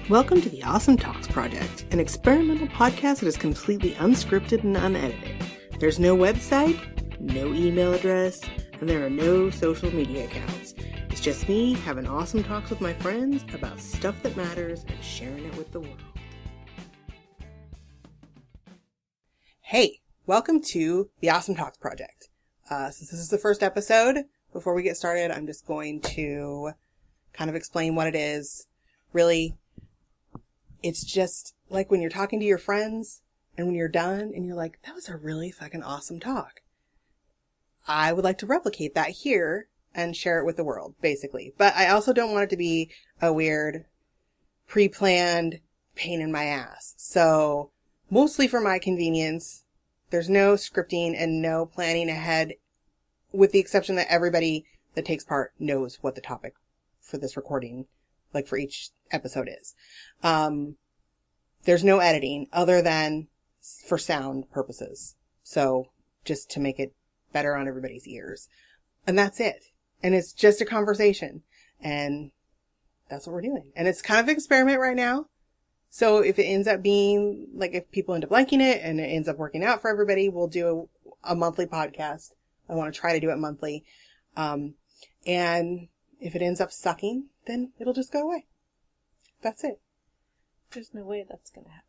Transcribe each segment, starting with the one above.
Welcome to the Awesome Talks Project, an experimental podcast that is completely unscripted and unedited. There's no website, no email address, and there are no social media accounts. It's just me having awesome talks with my friends about stuff that matters and sharing it with the world. Hey, welcome to the Awesome Talks Project. Since this is the first episode, before we get started, I'm just going to kind of explain what it is. Really, it's just like when you're talking to your friends and when you're done and you're like, that was a really fucking awesome talk. I would like to replicate that here and share it with the world, basically. But I also don't want it to be a weird, pre-planned pain in my ass. So mostly for my convenience, there's no scripting and no planning ahead, with the exception that everybody that takes part knows what the topic for this recording, like for each episode is. There's no editing other than for sound purposes. So just to make it better on everybody's ears. And that's it. And it's just a conversation. And that's what we're doing. And it's kind of an experiment right now. So if it ends up being, like, if people end up liking it and it ends up working out for everybody, we'll do a monthly podcast. I want to try to do it monthly. And if it ends up sucking, then it'll just go away. That's it. There's no way that's going to happen.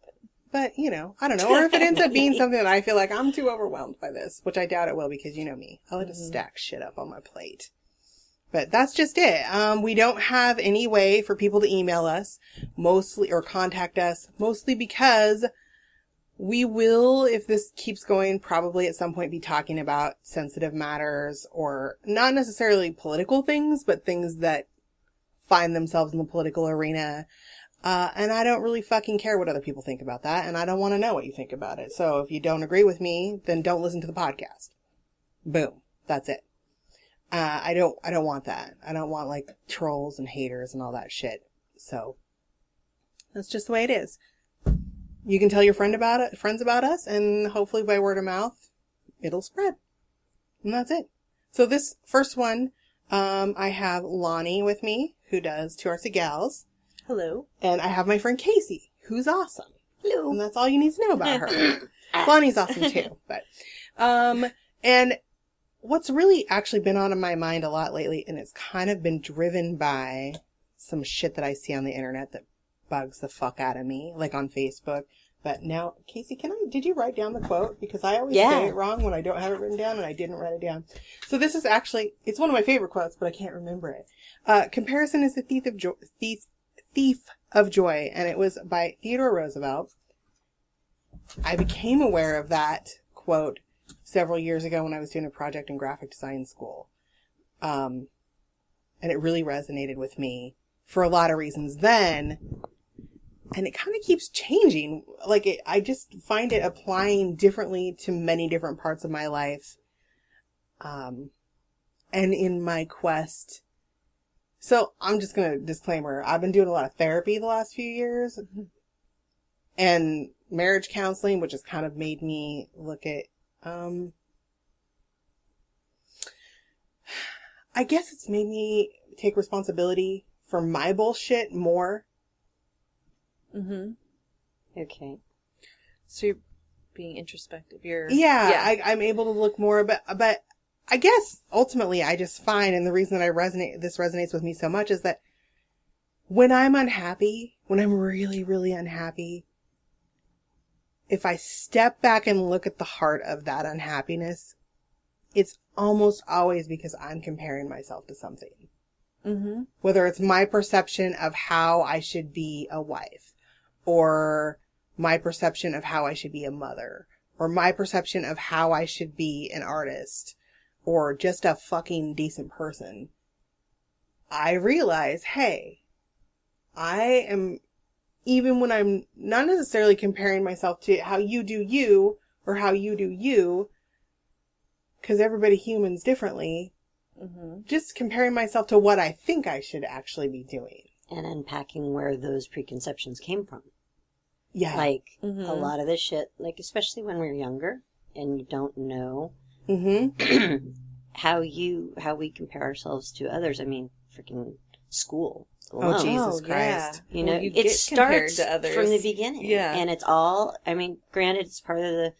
But, you know, I don't know. Or if it ends up being something that I feel like I'm too overwhelmed by this, which I doubt it will because you know me. I like to stack shit up on my plate. But that's just it. We don't have any way for people to email us, mostly, or contact us, mostly because we will, if this keeps going, probably at some point be talking about sensitive matters, or not necessarily political things, but things that find themselves in the political arena. And I don't really fucking care what other people think about that, and I don't want to know what you think about it. So if you don't agree with me, then don't listen to the podcast. Boom. That's it. I don't want that. I don't want, like, trolls and haters and all that shit. So that's just the way it is. You can tell your friends about us, and hopefully by word of mouth, it'll spread. And that's it. So this first one, I have Lonnie with me, who does Two Artsy Gals. Hello. And I have my friend Casey, who's awesome. Hello. And that's all you need to know about her. Lonnie's awesome too. But, and what's really actually been on my mind a lot lately, and it's kind of been driven by some shit that I see on the internet that bugs the fuck out of me, like on Facebook. But now, Casey, did you write down the quote? Because I always say it wrong when I don't have it written down, and I didn't write it down. So this is actually, it's one of my favorite quotes, but I can't remember it. Comparison is the thief of joy, and it was by Theodore Roosevelt. I became aware of that quote several years ago when I was doing a project in graphic design school. And it really resonated with me for a lot of reasons then. And it kind of keeps changing. Like, I just find it applying differently to many different parts of my life. And in my quest. So I'm just going to disclaimer. I've been doing a lot of therapy the last few years. And marriage counseling, which has kind of made me look at, I guess it's made me take responsibility for my bullshit more. Mm-hmm. Okay. So you're being introspective. I'm able to look more, but I guess ultimately I just find, and the reason that this resonates with me so much is that when I'm unhappy, when I'm really, really unhappy, if I step back and look at the heart of that unhappiness, it's almost always because I'm comparing myself to something. Mm-hmm. Whether it's my perception of how I should be a wife, or my perception of how I should be a mother, or my perception of how I should be an artist, or just a fucking decent person. I realize, hey, I am, even when I'm not necessarily comparing myself to how you do you, or how you do you, because everybody humans differently, just comparing myself to what I think I should actually be doing. And unpacking where those preconceptions came from. Yeah. Like, a lot of this shit, like, especially when we're younger, and you don't know how we compare ourselves to others. I mean, freaking school Oh, alone. Jesus Oh, Christ. You know, you it get compared starts to others. from the beginning. Yeah. And it's all, I mean, granted, it's part of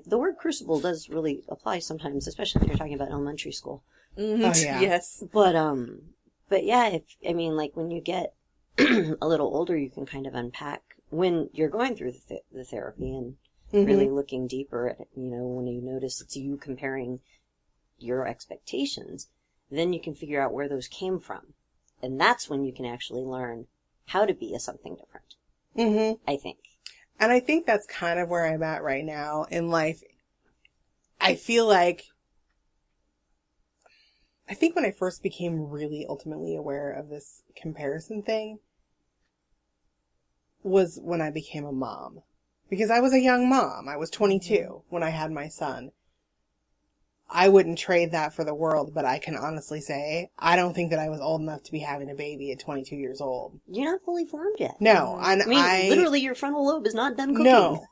the word crucible does really apply sometimes, especially when you're talking about elementary school. Mhm. Oh, yeah. Yes. But yeah, like when you get a little older, you can kind of unpack when you're going through the therapy and really looking deeper at it, when you notice it's you comparing your expectations, then you can figure out where those came from. And that's when you can actually learn how to be a something different. I think. And I think that's kind of where I'm at right now in life. I feel like, I think when I first became really ultimately aware of this comparison thing was when I became a mom. Because I was a young mom. I was 22 when I had my son. I wouldn't trade that for the world, but I can honestly say I don't think that I was old enough to be having a baby at 22 years old. You're not fully formed yet. No. And I mean, literally your frontal lobe is not done cooking. No.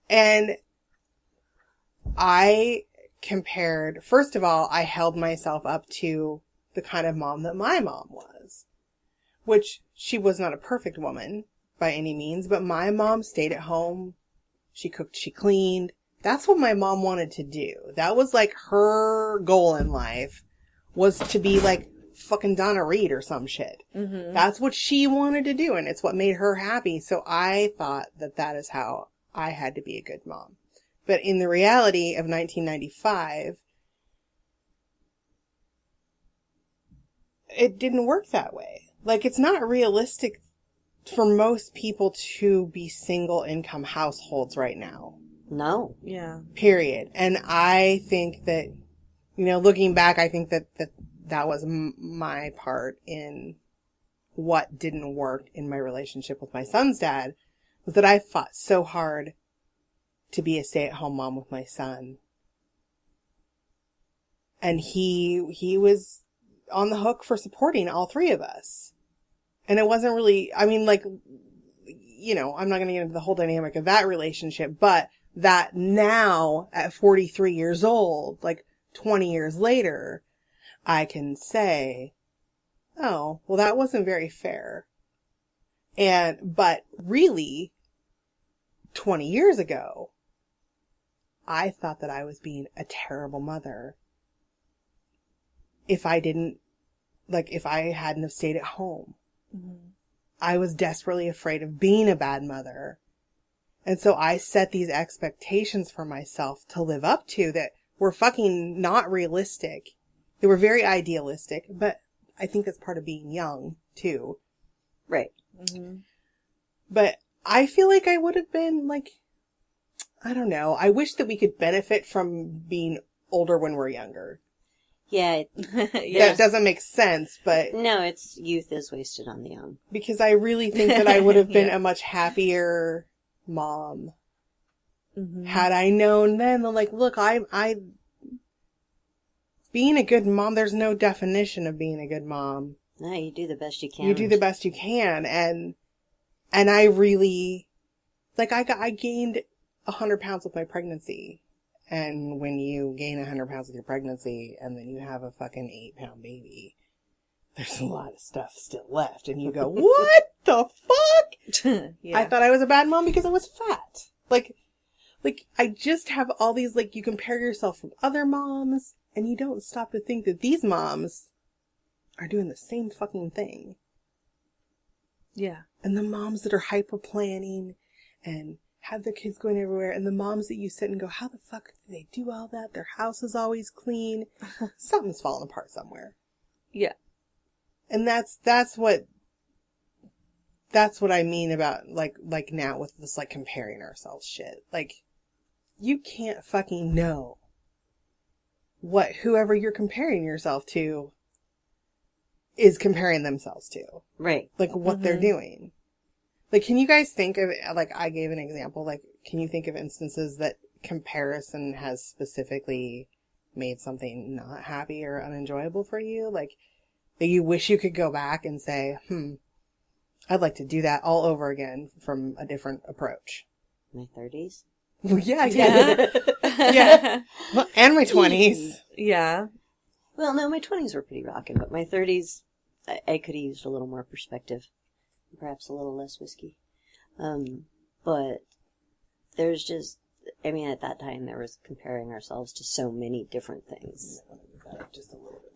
And I compared, first of all, I held myself up to the kind of mom that my mom was, which she was not a perfect woman by any means, but my mom stayed at home. She cooked, she cleaned. That's what my mom wanted to do. That was like her goal in life, was to be like fucking Donna Reed or some shit. That's what she wanted to do, and it's what made her happy. So I thought that that is how I had to be a good mom. But in the reality of 1995, it didn't work that way. Like, it's not realistic for most people to be single income households right now. No. Yeah. Period. And I think that, looking back, I think that that was my part in what didn't work in my relationship with my son's dad, was that I fought so hard to be a stay-at-home mom with my son. And he was on the hook for supporting all three of us. And it wasn't really, I mean, like, I'm not going to get into the whole dynamic of that relationship, but that now at 43 years old, like 20 years later, I can say, oh, well, that wasn't very fair. But really, 20 years ago, I thought that I was being a terrible mother if I hadn't have stayed at home. I was desperately afraid of being a bad mother. And so I set these expectations for myself to live up to that were fucking not realistic. They were very idealistic, but I think that's part of being young, too. Right. But I feel like I would have been, like, I don't know. I wish that we could benefit from being older when we're younger. Yeah. That doesn't make sense, but... No, it's youth is wasted on the young. Because I really think that I would have been a much happier mom had I known then. Like, look, I being a good mom, there's no definition of being a good mom. No, you do the best you can. You do the best you can, and I really, like, I gained 100 pounds with my pregnancy. And when you gain 100 pounds with your pregnancy and then you have a fucking 8-pound baby, there's a lot of stuff still left. And you go, what the fuck? Yeah. I thought I was a bad mom because I was fat. Like, I just have all these, like, you compare yourself from other moms and you don't stop to think that these moms are doing the same fucking thing. Yeah. And the moms that are hyper planning and have their kids going everywhere, and the moms that you sit and go, how the fuck do they do all that? Their house is always clean. Something's falling apart somewhere. Yeah. And that's what I mean about, like now with this, like, comparing ourselves shit. Like, you can't fucking know what whoever you're comparing yourself to is comparing themselves to. Right. Like, what they're doing. Like, can you guys think of, like, I gave an example, like, can you think of instances that comparison has specifically made something not happy or unenjoyable for you? Like, that you wish you could go back and say, I'd like to do that all over again from a different approach. My 30s? Yeah. Yeah. Well, and my 20s. Yeah. Well, no, my 20s were pretty rocking, but my 30s I could have used a little more perspective, perhaps a little less whiskey. But there's just, I mean, at that time there was comparing ourselves to so many different things. Just a little bit.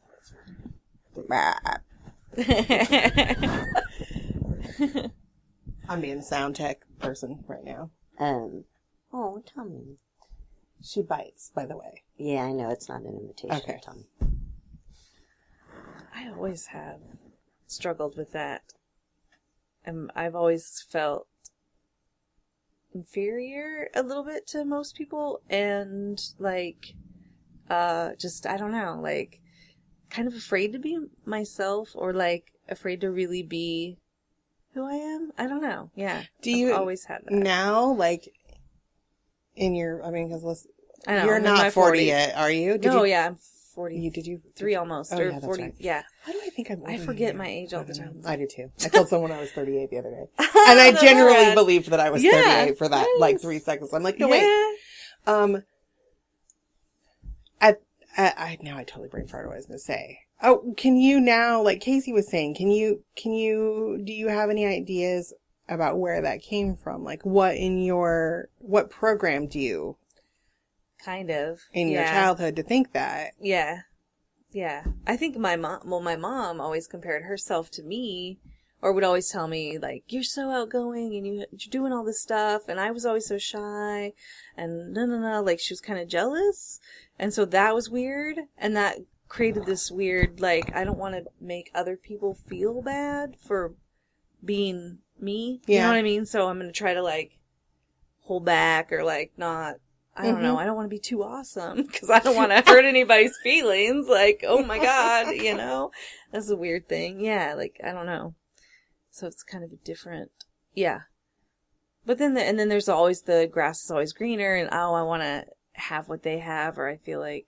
I'm being a sound tech person right now. Oh, Tommy. She bites, by the way. Yeah, I know, it's not an imitation, Okay. Tommy. I always have struggled with that. I've always felt inferior a little bit to most people, and like, just, I don't know, like, kind of afraid to be myself, or like afraid to really be who I am. I don't know. Yeah. I've always had that. Now, like, in your, I mean, because I know, you're I'm in not my 40 40s. yet, are you? Yeah, I'm 40. Did you? 3 almost, Oh, or yeah, that's 40. right. Yeah. Why do I think I'm older I than forget you? my age all I the don't know. time. I do too. I told someone I was 38 the other day. And I That's genuinely rad. believed that I was Yeah, 38 for that, like, nice. 3 seconds. I'm like, no, Yeah. wait. Now I totally brain farted what I was going to say. Oh, can you now, like Casey was saying, do you have any ideas about where that came from? Like, what programmed you Kind of. in your Yeah. childhood to think that? Yeah. Yeah. I think my mom always compared herself to me, or would always tell me, like, you're so outgoing and you're doing all this stuff, and I was always so shy, and no, like, she was kind of jealous, and so that was weird, and that created this weird, like, I don't want to make other people feel bad for being me, you Yeah. know what I mean? So I'm going to try to, like, hold back, or, like, not, I don't know, I don't want to be too awesome, because I don't want to hurt anybody's feelings, like, oh my god, you know? That's a weird thing. Yeah, like, I don't know. So it's kind of a different, yeah. But then, and then there's always the grass is always greener, and oh, I want to have what they have, or I feel like,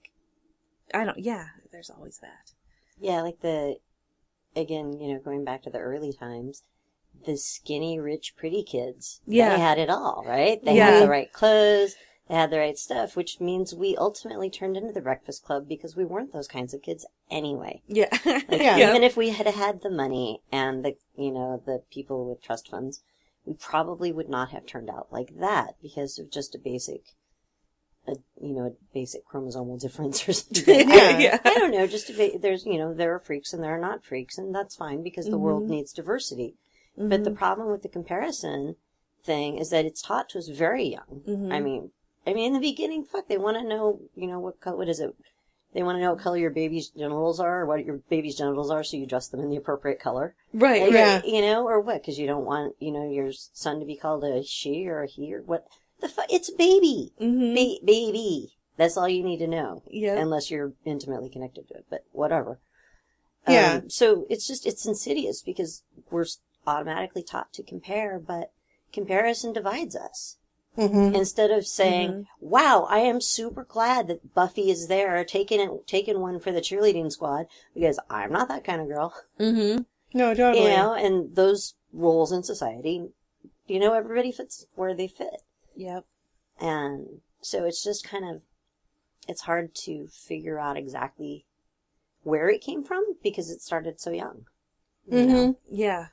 there's always that. Yeah, like again, going back to the early times, the skinny, rich, pretty kids. Yeah. They had it all, right? They Yeah. had the right clothes, they had the right stuff, which means we ultimately turned into the Breakfast Club because we weren't those kinds of kids anyway. Yeah. Like, Yeah. even if we had the money and the people with trust funds, we probably would not have turned out like that because of just a basic chromosomal difference or something. Yeah. I don't know, there's, there are freaks and there are not freaks, and that's fine because the world needs diversity. Mm-hmm. But the problem with the comparison thing is that it's taught to us very young. Mm-hmm. I mean, in the beginning, they want to know, what is it? They want to know what color your baby's genitals are, or what your baby's genitals are, so you dress them in the appropriate color. Right, Like, Yeah. or what? Because you don't want, your son to be called a she or a he or what? It's a baby. Mm-hmm. Baby. That's all you need to know. Yeah. Unless you're intimately connected to it, but whatever. Yeah. So it's insidious because we're automatically taught to compare, but comparison divides us. Mm-hmm. Instead of saying, wow, I am super glad that Buffy is there taking one for the cheerleading squad because I'm not that kind of girl. Mm-hmm. No, totally. And those roles in society, everybody fits where they fit. Yep. And so it's just it's hard to figure out exactly where it came from because it started so young. you know? Yeah.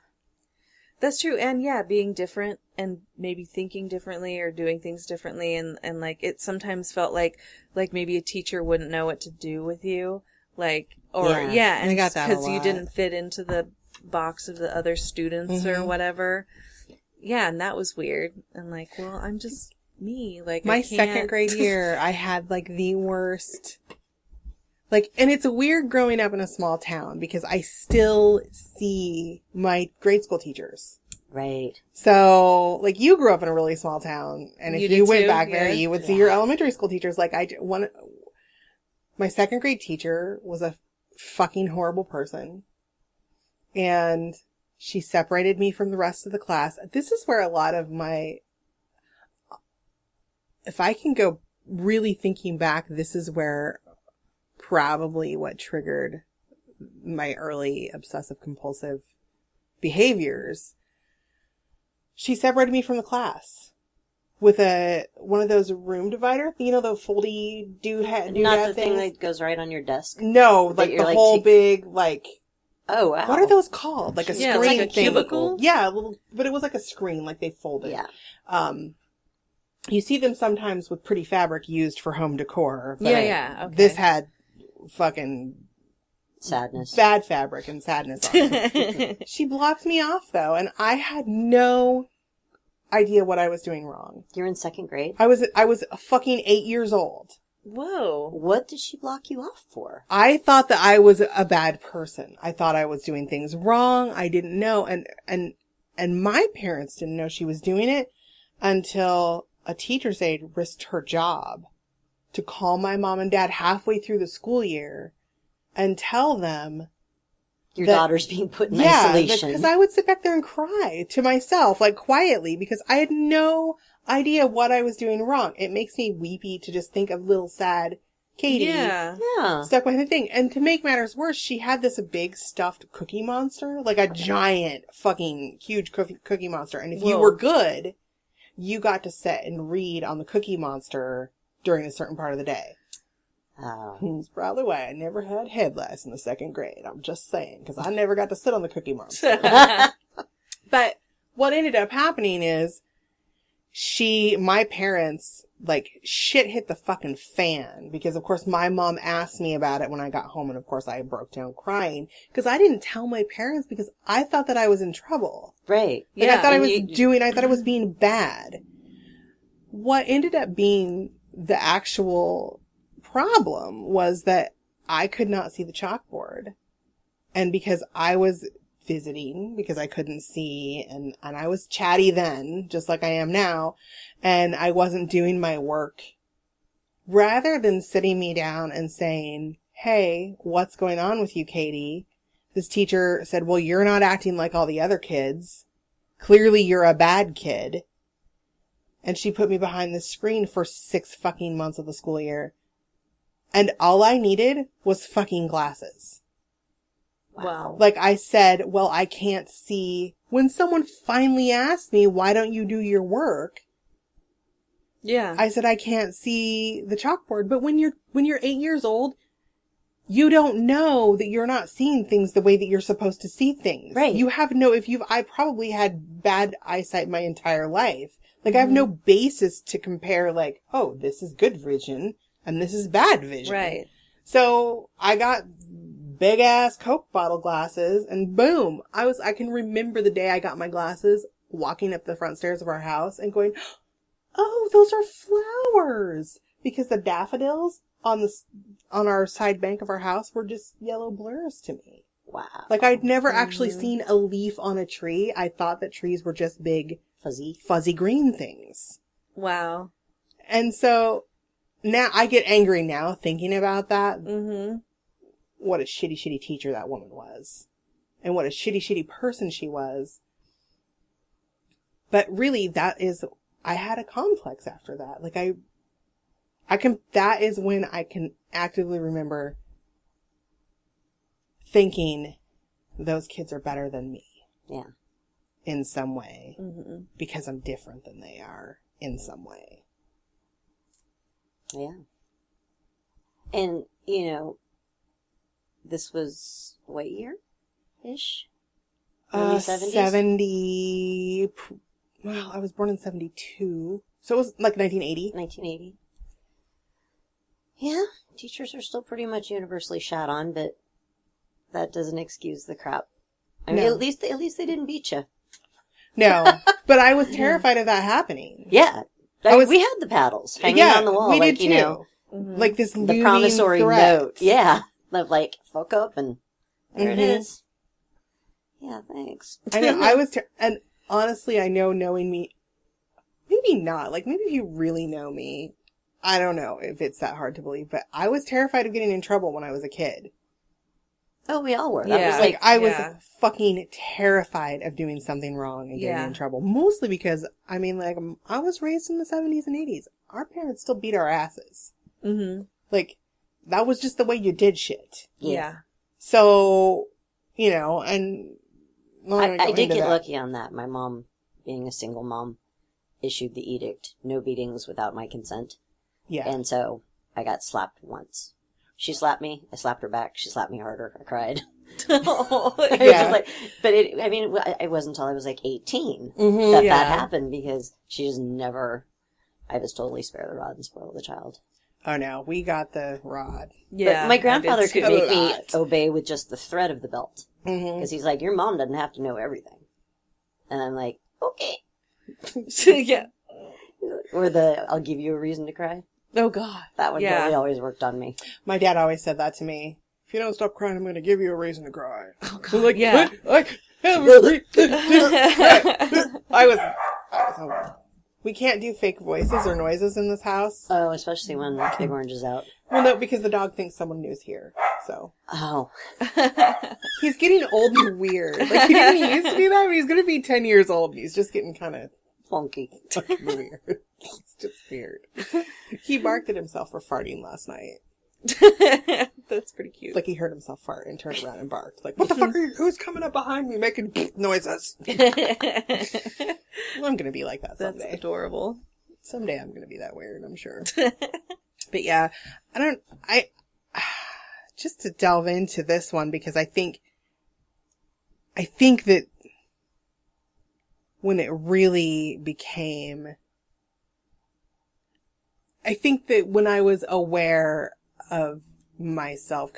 That's true. And yeah, being different and maybe thinking differently or doing things differently. And like, it sometimes felt like maybe a teacher wouldn't know what to do with you. Like, or Yeah. and I got that a because you lot. didn't fit into the box of the other students or whatever. Yeah. And that was weird. And like, well, I'm just me. Like, My I can't... second grade year, I had like the worst, and it's weird growing up in a small town because I still see my grade school teachers. Right. So, like, you grew up in a really small town, and if You you did went too, back there, yeah. you would see your elementary school teachers. Like, my second grade teacher was a fucking horrible person, and she separated me from the rest of the class. This is where a lot of if I can go really thinking back, this is where probably what triggered my early obsessive compulsive behaviors. She separated me from the class with one of those room divider, the foldy Not the thing things. that goes right on your desk. No, that like you're, the whole big, like, Oh, wow. What are those called? Like a Yeah, screen like a thing. cubicle? Yeah, but it was like a screen, like they folded. Yeah. You see them sometimes with pretty fabric used for home decor. But Yeah, okay. This had fucking Sadness. bad fabric and sadness on it. She blocked me off though, and I had no idea what I was doing wrong. You're in second grade? I was a fucking 8 years old. Whoa. What did she block you off for? I thought that I was a bad person. I thought I was doing things wrong. I didn't know, and my parents didn't know she was doing it until a teacher's aide risked her job to call my mom and dad halfway through the school year and tell them Your that- daughter's being put in isolation. because I would sit back there and cry to myself, like quietly, because I had no idea what I was doing wrong. It makes me weepy to just think of little sad Katie Yeah. Yeah. stuck with the thing. And to make matters worse, she had this big stuffed cookie monster, like a giant fucking huge cookie monster. And if you Whoa. were good, you got to sit and read on the cookie monster during a certain part of the day. Oh. That's probably why I never had headlights in the second grade. I'm just saying, because I never got to sit on the cookie monster. But what ended up happening is my parents, like, shit hit the fucking fan because, of course, my mom asked me about it when I got home, and of course I broke down crying because I didn't tell my parents because I thought that I was in trouble. Right. Like, I thought I and I thought I was being bad. What ended up being the actual problem was that I could not see the chalkboard. And because I was visiting, because I couldn't see, and I was chatty then, just like I am now, and I wasn't doing my work, rather than sitting me down and saying, hey, what's going on with you, Katie? This teacher said, well, you're not acting like all the other kids. Clearly you're a bad kid. And she put me behind the screen for 6 fucking months of the school year. And all I needed was fucking glasses. Wow. Like I said, well, I can't see. When someone finally asked me, why don't you do your work? Yeah. I said, I can't see the chalkboard. But when you're 8 years old, you don't know that you're not seeing things the way that you're supposed to see things. Right. You have I probably had bad eyesight my entire life. Like I have no basis to compare like, oh, this is good vision and this is bad vision. Right. So I got big ass Coke bottle glasses and boom, I can remember the day I got my glasses walking up the front stairs of our house and going, oh, those are flowers, because the daffodils on our side bank of our house were just yellow blurs to me. Wow. Like I'd never actually seen a leaf on a tree. I thought that trees were just big fuzzy green things. Wow. And so now I get angry now thinking about that. Mm-hmm. What a shitty teacher that woman was. And what a shitty person she was. But really, I had a complex after that. Like that is when I can actively remember thinking those kids are better than me. Yeah. In some way. Mm-hmm. Because I'm different than they are in some way. Yeah. And, this was what year-ish? Early 70s? 70, well, I was born in 72. So it was like 1980. 1980. Yeah, teachers are still pretty much universally shat on, but that doesn't excuse the crap. I mean, No. at least they didn't beat you. No, but I was terrified of that happening. Yeah. We had the paddles hanging on the wall. we like, did too. Mm-hmm. Like this the looming promissory threat. note. Yeah. Of like, fuck up and there it Mhm. is. Yeah, thanks. I know, I was, and honestly, I know knowing me, maybe not, like maybe if you really know me, I don't know if it's that hard to believe, but I was terrified of getting in trouble when I was a kid. Oh, we all were. That Yeah. was Like, I was yeah. fucking terrified of doing something wrong and getting Yeah. in trouble. Mostly because, I mean, like, I was raised in the 70s and 80s. Our parents still beat our asses. Mm-hmm. Like, that was just the way you did shit. Yeah. So, and... I did get lucky on that. My mom, being a single mom, issued the edict, no beatings without my consent. Yeah. And so I got slapped once. She slapped me. I slapped her back. She slapped me harder. I cried. Oh, It was Yeah. just like, but it wasn't until I was like 18 Mm-hmm. that Yeah. that happened, because she just never, I was totally spare the rod and spoil the child. Oh no, we got the rod. yeah. But my grandfather I did could too. make me Lot. obey with just the thread of the belt. Mm-hmm. Because he's like, your mom doesn't have to know everything. And I'm like, okay. Yeah. Or the, I'll give you a reason to cry. Oh God. That one Yeah. really always worked on me. My dad always said that to me. If you don't stop crying, I'm going to give you a reason to cry. Oh I'm God. like, Yeah. what? I have a reason to cry. I was we can't do fake voices or noises in this house. Oh, especially when Big Orange is out. Well, no, because the dog thinks someone new's here. So Oh. he's getting old and weird. Like, he didn't used to do that, but he's going to be 10 years old. And he's just getting kind of Funky. fucking weird. It's just weird. He barked at himself for farting last night. That's pretty cute. Like, he heard himself fart and turned around and barked. Like, what the fuck are you? Who's coming up behind me making noises? Well, I'm going to be like that That's someday. adorable. Someday I'm going to be that weird, I'm sure. But yeah, just to delve into this one, because I think that when it really became, I think that when I was aware of myself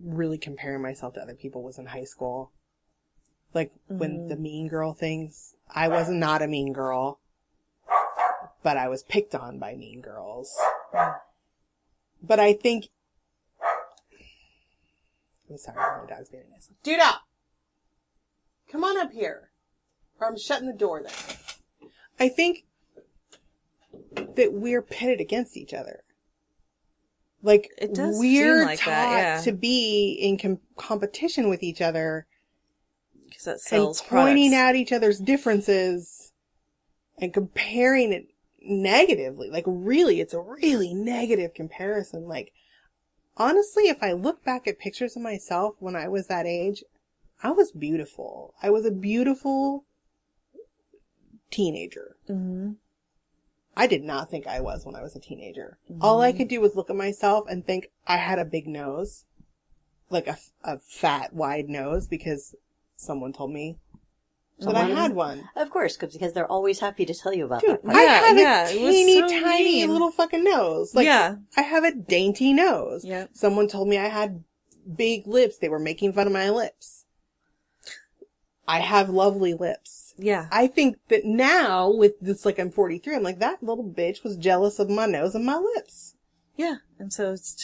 really comparing myself to other people was in high school. Like when the mean girl things, I was not a mean girl, but I was picked on by mean girls. But I think, I'm sorry, my dog's being nice. Dude, up! Come on up here, or I'm shutting the door then. I think that we're pitted against each other. Like, It does we're seem like taught that, yeah. to be in competition with each other Because that and sells pointing products. out each other's differences and comparing it negatively. Like, really, it's a really negative comparison. Like, honestly, if I look back at pictures of myself when I was that age, I was beautiful. I was a beautiful teenager. Mm-hmm. I did not think I was when I was a teenager. All I could do was look at myself and think I had a big nose. Like a fat, wide nose, because someone told me that I had one. Of course, because they're always happy to tell you about Dude, that part. I have yeah, a it was teeny so tiny mean. little fucking nose. Like, Yeah. I have a dainty nose. Yeah. Someone told me I had big lips. They were making fun of my lips. I have lovely lips. Yeah. I think that now, with this, like, I'm 43, I'm like, that little bitch was jealous of my nose and my lips. Yeah. And so it's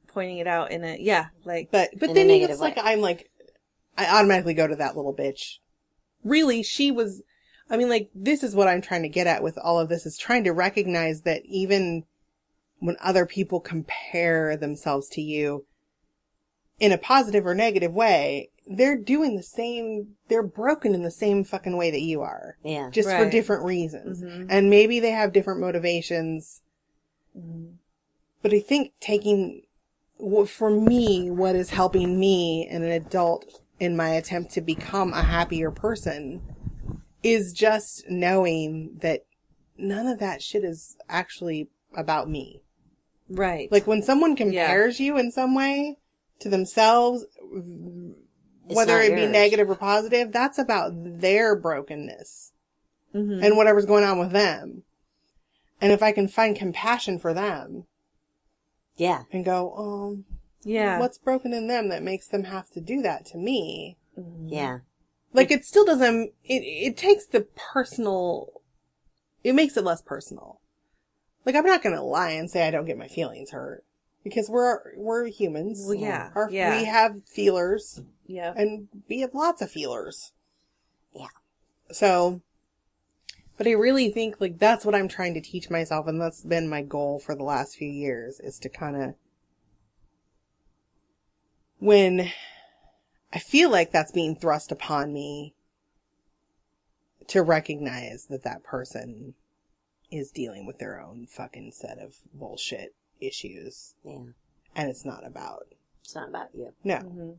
pointing it out in a, yeah, like, But In a then negative it's like, way. I'm like, I automatically go to that little bitch. Really, she was, I mean, like, this is what I'm trying to get at with all of this, is trying to recognize that even when other people compare themselves to you in a positive or negative way, they're doing the same, they're broken in the same fucking way that you are. Yeah. Just for Right. different reasons. Mhm. And maybe they have different motivations. But I think for me, what is helping me and an adult in my attempt to become a happier person is just knowing that none of that shit is actually about me. right. Like, when someone compares you in some way to themselves, whether not it be yours. negative or positive, that's about their brokenness Mhm. and whatever's going on with them. And if I can find compassion for them Yeah. and go, yeah. what's broken in them that makes them have to do that to me? Yeah. Like, it still doesn't, it takes the personal, it makes it less personal. Like, I'm not gonna lie and say I don't get my feelings hurt. Because we're humans. Well, yeah, We yeah. have feelers. Yeah. And we have lots of feelers. Yeah. So, but I really think, like, that's what I'm trying to teach myself, and that's been my goal for the last few years, is to kind of, when I feel like that's being thrust upon me, to recognize that that person is dealing with their own fucking set of bullshit issues, Yeah. and it's not about, It's not about you. no. Mm-hmm.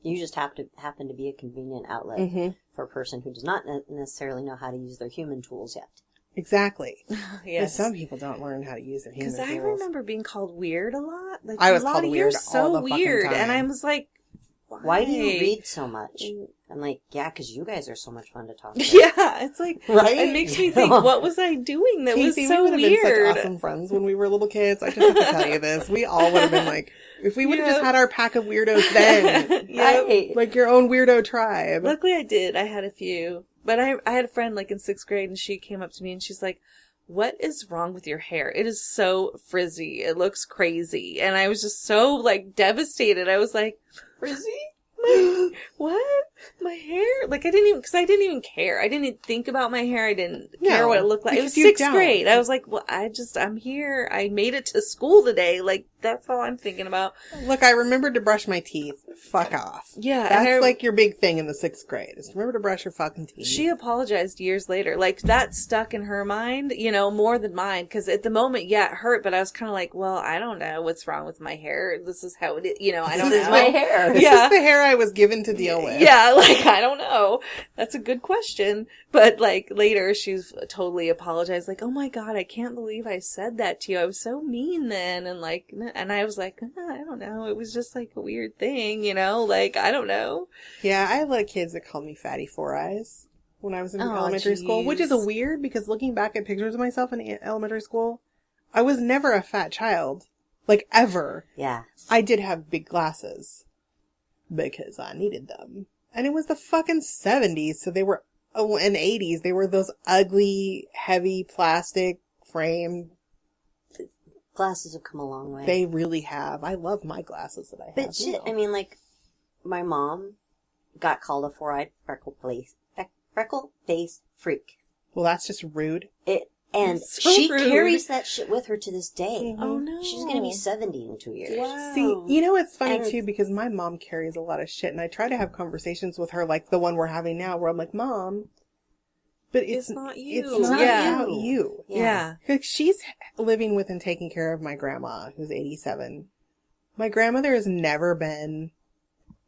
You just happen to be a convenient outlet Mm-hmm. for a person who does not necessarily know how to use their human tools yet. Exactly. Yes. Some people don't learn how to use their human Because I tools. remember being called weird a lot. Like, I was Lottie, called you're weird all so the fucking weird. And I time. was like, Why do you read so much? I'm like, yeah, because you guys are so much fun to talk to. Yeah, it's like, Right? it makes me think, what was I doing that Casey, was so we would have been weird? such awesome friends when we were little kids. I just have to tell you this. We all would have been like, if we would have just had our pack of weirdos then. Right. Like your own weirdo tribe. Luckily I did. I had a few. But I had a friend like in 6th grade and she came up to me and she's like, what is wrong with your hair? It is so frizzy. It looks crazy. And I was just so like devastated. I was like, frizzy? What? My hair? Like I didn't even care. I didn't think about my hair. I didn't care what it looked like. It was because you 6th grade. I was like, well, I'm here. I made it to school today. Like that's all I'm thinking about. Look, I remembered to brush my teeth. Fuck off. Yeah. That's like your big thing in the 6th grade is remember to brush your fucking teeth. She apologized years later. Like, that stuck in her mind, you know, more than mine. Because at the moment, yeah, it hurt, but I was kind of like, well, I don't know what's wrong with my hair. This is how it is. You know, I don't This is know. my hair. This is the hair I was given to deal with. Yeah, like, I don't know. That's a good question. But, like, later, she's totally apologized. Like, oh my God, I can't believe I said that to you. I was so mean then. And, like, and I was like, I don't know. It was just, like, a weird thing, you know? Like, I don't know. Yeah, I had a lot of kids that called me Fatty Four Eyes when I was in Oh, elementary school, which is jeez. weird because looking back at pictures of myself in elementary school, I was never a fat child. Like, ever. Yeah. I did have big glasses because I needed them. And it was the fucking 70s, so they were, and 80s, they were those ugly, heavy plastic frame. Glasses have come a long way. They really have. I love my glasses that I have. But shit, I mean, like, my mom got called a four-eyed freckle face freak. Well, that's just rude. And So she rude. carries that shit with her to this day. Oh no. She's gonna be 70 in 2 years. Wow. See, you know, it's funny And too, because my mom carries a lot of shit, and I try to have conversations with her like the one we're having now, where I'm like, Mom, but it's not you. It's not Yeah. about you. Yeah. Because she's living with and taking care of my grandma, who's 87. My grandmother has never been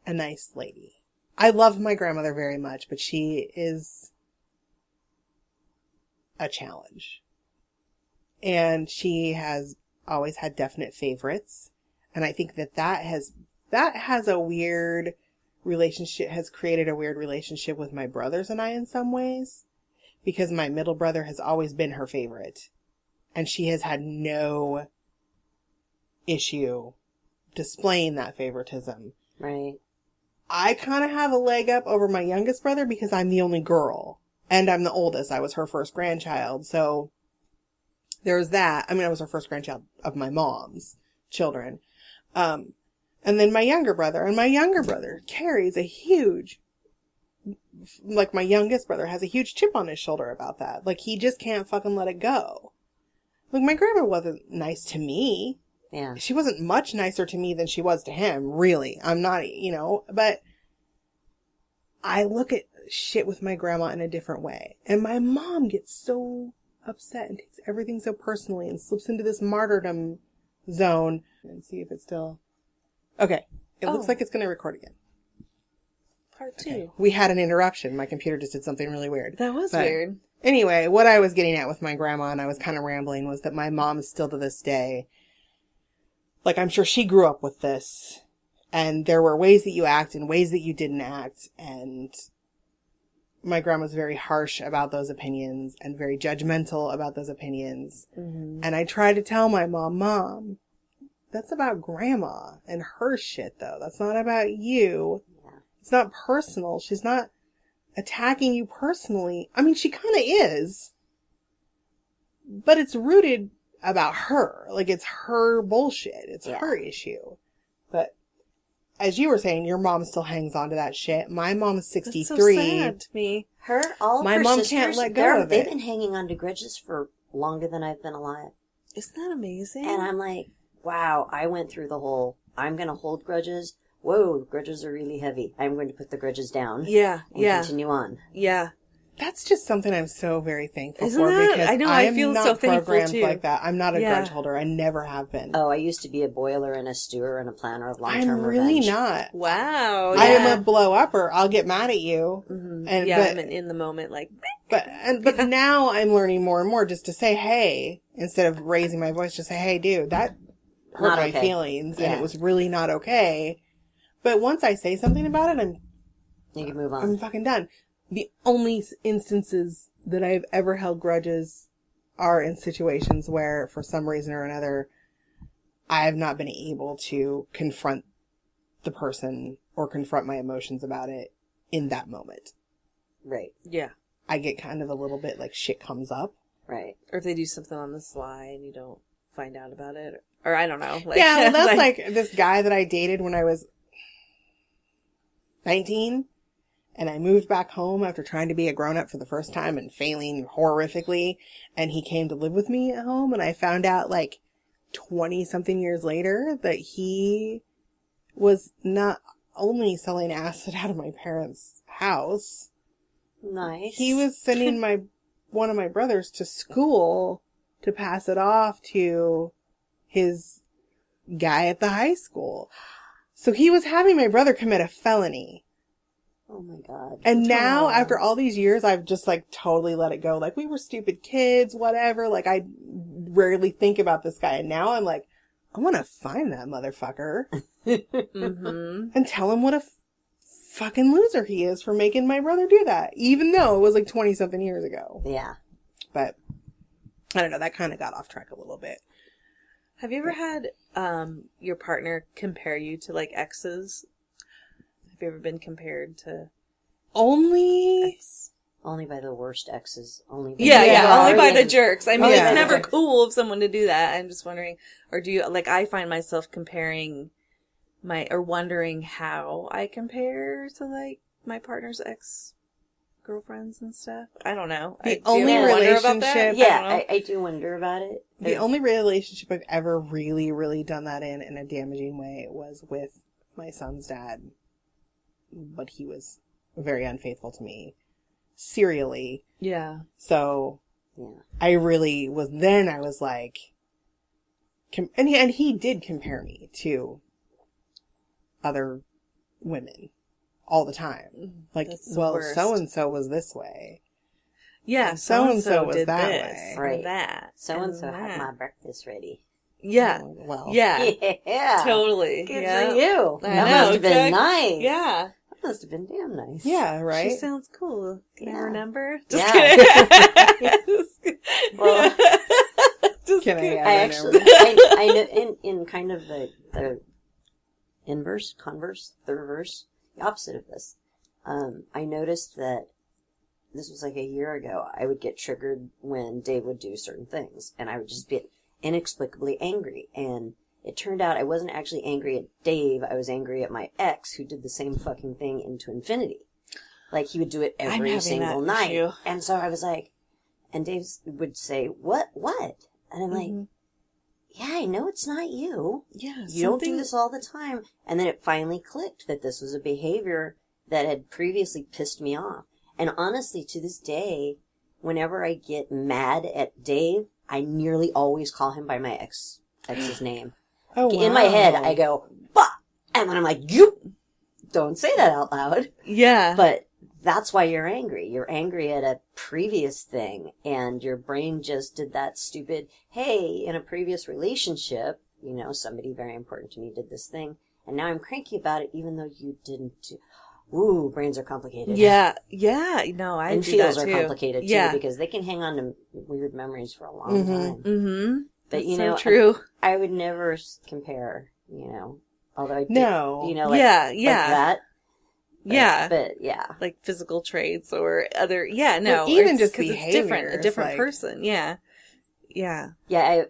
a nice lady. I love my grandmother very much, but she is a challenge. And she has always had definite favorites. And I think that has a weird relationship, has created a weird relationship with my brothers and I in some ways. Because my middle brother has always been her favorite. And she has had no issue displaying that favoritism. Right. I kind of have a leg up over my youngest brother because I'm the only girl. And I'm the oldest. I was her first grandchild. So there's that. I mean, I was her first grandchild of my mom's children. And then my younger brother. And my younger brother carries a huge, like my youngest brother has a huge chip on his shoulder about that. Like he just can't fucking let it go. Like my grandma wasn't nice to me. Yeah. She wasn't much nicer to me than she was to him, really. I'm not, but I look at shit with my grandma in a different way. And my mom gets so upset and takes everything so personally and slips into this martyrdom zone. And see if it's still... Okay. It looks like it's going to record again. Part 2. Okay. We had an interruption. My computer just did something really weird. That was But weird. Anyway, what I was getting at with my grandma, and I was kind of rambling, was that my mom is still to this day... Like, I'm sure she grew up with this, and there were ways that you act and ways that you didn't act, and my grandma's very harsh about those opinions and very judgmental about those opinions. Mm-hmm. And I try to tell my mom, that's about grandma and her shit, though. That's not about you. Yeah. It's not personal. She's not attacking you personally. I mean, she kind of is, but it's rooted about her. Like, it's her bullshit. It's her issue. But as you were saying, your mom still hangs on to that shit. My mom's 63. That's so sad to me. All of My her mom sisters, can't let go of they've it. been hanging on to grudges for longer than I've been alive. Isn't that amazing? And I'm like, wow, I went through the whole, I'm going to hold grudges. Whoa, grudges are really heavy. I'm going to put the grudges down. Yeah, And yeah, continue on. yeah. That's just something I'm so very thankful Isn't for that? because I know, I am feel not so thankful, programmed too. like that. I'm not a Yeah. grudge holder. I never have been. Oh, I used to be a boiler and a stewer and a planner of long-term I'm really revenge. not. Wow. I yeah. am a blow upper. I'll get mad at you. Mhm. And yeah, but, I'm in the moment, like, but now I'm learning more and more just to say hey instead of raising my voice. Just say hey, dude, that hurt Not my okay. feelings, and Yeah. it was really not okay. But once I say something about it, You can move on. I'm fucking done. The only instances that I've ever held grudges are in situations where, for some reason or another, I have not been able to confront the person or confront my emotions about it in that moment. Right. Yeah. I get kind of a little bit like shit comes up. Right. Or if they do something on the sly and you don't find out about it. Or I don't know. Like, Yeah, well, that's like this guy that I dated when I was 19. And I moved back home after trying to be a grown-up for the first time and failing horrifically. And he came to live with me at home. And I found out like 20-something years later that he was not only selling acid out of my parents' house. Nice. He was sending one of my brothers to school to pass it off to his guy at the high school. So he was having my brother commit a felony. Oh my God. And now, Aw. after all these years, I've just like totally let it go. Like, we were stupid kids, whatever. Like, I rarely think about this guy. And now I'm like, I want to find that motherfucker Mm-hmm. and tell him what a fucking loser he is for making my brother do that. Even though it was like 20-something years ago. Yeah. But I don't know. That kind of got off track a little bit. Have you ever had your partner compare you to like exes? Have you ever been compared to Only... ex? Only by the worst exes. Only by Yeah, the yeah, only by the Brilliant. jerks. I mean, Yeah. it's never cool of someone to do that. I'm just wondering, or do you, like, I find myself comparing or wondering how I compare to, like, my partner's ex-girlfriends and stuff. I don't know. The Do you only ever wonder about that? relationship- Yeah, I don't know. I do wonder about it. The only relationship I've ever really, really done that in a damaging way was with my son's dad. But he was very unfaithful to me. Serially. Yeah. So Yeah. I really was, then I was like, and he did compare me to other women all the time. Like, That's the well, worst. so-and-so was this way. Yeah, So-and-so was did that this way. or Right. that. So-and-so and had that. my breakfast ready. Yeah. Well. Yeah. Yeah. Totally. Good yeah. for you. I That know, must have been okay. nice. Yeah. That must have been damn nice. Yeah, right? She sounds cool. Can you Yeah. remember? Just Yeah. kidding. Well, Just Can I kidding. add I in actually, there? I know in kind of the inverse, converse, the reverse, the opposite of this. I noticed that this was like a year ago. I would get triggered when Dave would do certain things, and I would just get inexplicably angry. And it turned out I wasn't actually angry at Dave. I was angry at my ex, who did the same fucking thing into infinity. Like, he would do it I'm every having single that night. issue. And so I was like, and Dave would say, what? And I'm like, Mhm. yeah, I know it's not you. Yeah. You don't do this all the time. And then it finally clicked that this was a behavior that had previously pissed me off. And honestly, to this day, whenever I get mad at Dave, I nearly always call him by my ex's name. Oh, In my head, wow. I go, bah! And then I'm like, you don't say that out loud. Yeah. But that's why you're angry. You're angry at a previous thing, and your brain just did that stupid, hey, in a previous relationship, you know, somebody very important to me did this thing, and now I'm cranky about it even though you didn't do... Ooh, brains are complicated. Yeah. Yeah. No, I And do feels that are too. complicated, too, Yeah. because they can hang on to weird memories for a long Mhm. time. Mm-hmm. But, That's you so know, true. I would never compare, you know, although I did, No. you know, like, Yeah. like Yeah. that. But, Yeah. But, yeah. Like physical traits or other. Yeah. No. Or even it's just 'cause it's different. A behaviors, different like- person. Yeah. Yeah. Yeah,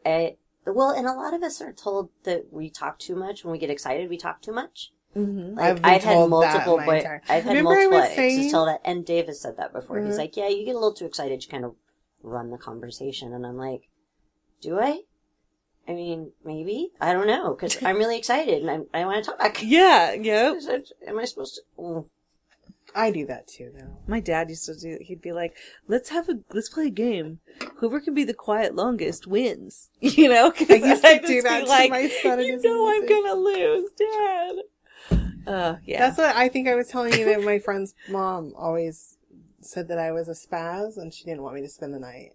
well, and a lot of us are told that we talk too much. When we get excited, we talk too much. Mm-hmm. Like, I've been I've had told that multiple my boy, entire- I've had Remember I multiple was exes saying- tell that, and Dave has said that before. He's Mhm. like, yeah, you get a little too excited, you kind of run the conversation. And I'm like, do I? I mean, maybe. I don't know, because I'm really excited, and I want to talk. Yeah. Yep. Am I supposed to? Oh. I do that too, though. My dad used to do. He'd be like, "Let's play a game. Whoever can be the quiet longest wins." You know, 'cause I used to I'd do just that be to like, my son and You his know, I'm nieces. gonna lose, Dad. Yeah. That's what I think I was telling you, that my friend's mom always said that I was a spaz and she didn't want me to spend the night.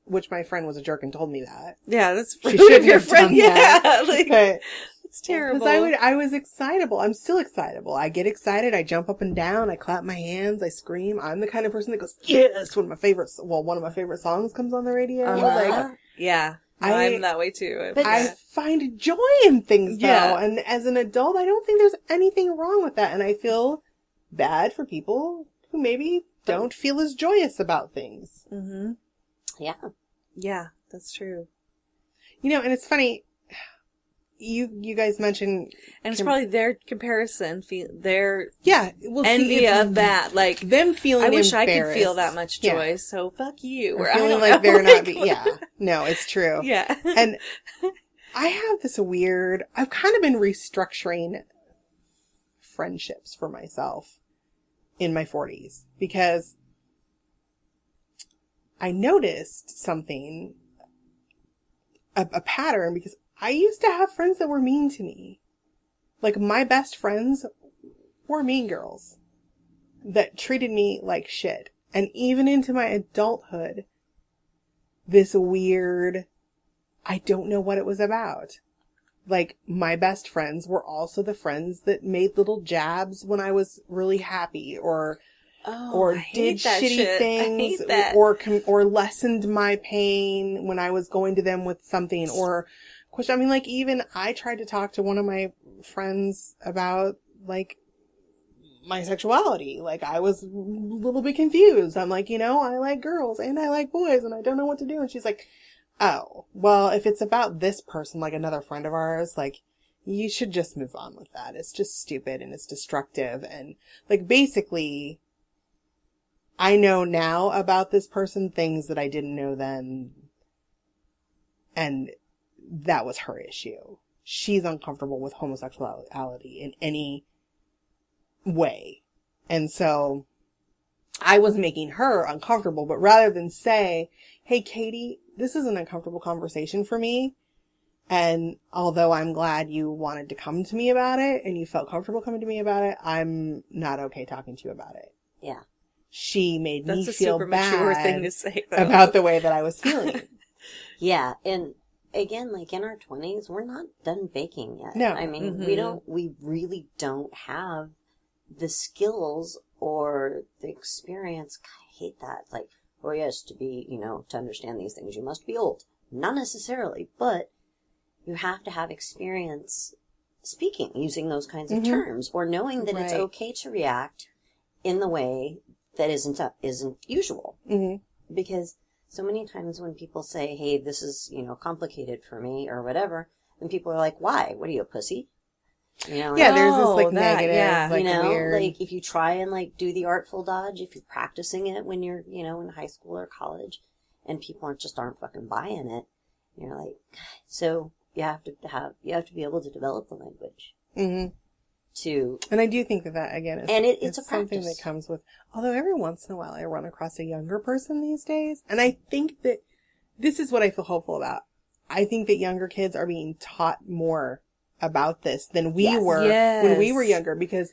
which my friend was a jerk and told me that. Yeah, that's She rude shouldn't of your have friend. done that. Yeah, like, But it's terrible. because I was excitable. I'm still excitable. I get excited. I jump up and down. I clap my hands. I scream. I'm the kind of person that goes, yes, when one of my favorite songs comes on the radio. Like, yeah. No, I'm that way too. I find joy in things though. Yeah. And as an adult, I don't think there's anything wrong with that. And I feel bad for people who maybe don't feel as joyous about things. Mm-hmm. Yeah. Yeah, that's true. You know, and it's funny. You guys mentioned, And it's probably their comparison, their well, envy of that. Like, them feeling I wish I could embarrassed. feel that much joy, Yeah. so fuck you. Or I feeling don't like know, they're not like, yeah. No, it's true. Yeah. And I have this I've kind of been restructuring friendships for myself in my 40s because I noticed something, a pattern, because I used to have friends that were mean to me. Like, my best friends were mean girls that treated me like shit. And even into my adulthood, this weird, I don't know what it was about. Like, my best friends were also the friends that made little jabs when I was really happy, or I hate did that shitty shit. things, I hate that. or lessened my pain when I was going to them with something, or question. I mean, like, even I tried to talk to one of my friends about, like, my sexuality. Like, I was a little bit confused. I'm like, I like girls and I like boys and I don't know what to do. And she's like, oh, well, if it's about this person, like another friend of ours, like, you should just move on with that. It's just stupid and it's destructive. And, like, basically, I know now about this person things that I didn't know then. And that was her issue. She's uncomfortable with homosexuality in any way. And so I was making her uncomfortable, but rather than say, hey, Katie, this is an uncomfortable conversation for me. And although I'm glad you wanted to come to me about it and you felt comfortable coming to me about it, I'm not okay talking to you about it. Yeah. She made me That's a feel super mature bad thing to say, though. about the way that I was feeling. Yeah. And again, like in our 20s, we're not done baking yet. No. I mean, Mm-hmm. we really don't have the skills or the experience. God, I hate that. Like, oh yes, to understand these things, you must be old. Not necessarily, but you have to have experience speaking, using those kinds of terms, or knowing that it's Right. okay to react in the way that isn't usual. Mm-hmm. Because so many times when people say, hey, this is, complicated for me or whatever, then people are like, why? What are you, a pussy? Yeah, there's this, like, that, negative, yeah. like, weird. like if you try and like do the artful dodge, if you're practicing it when you're, in high school or college, and people aren't fucking buying it, you're like, so you have to be able to develop the language Mm-hmm. to, And I do think that again is, and it's a something practice. that comes with, although every once in a while I run across a younger person these days, and I think that this is what I feel hopeful about. I think that younger kids are being taught more about this than we Yes. were when we were younger, because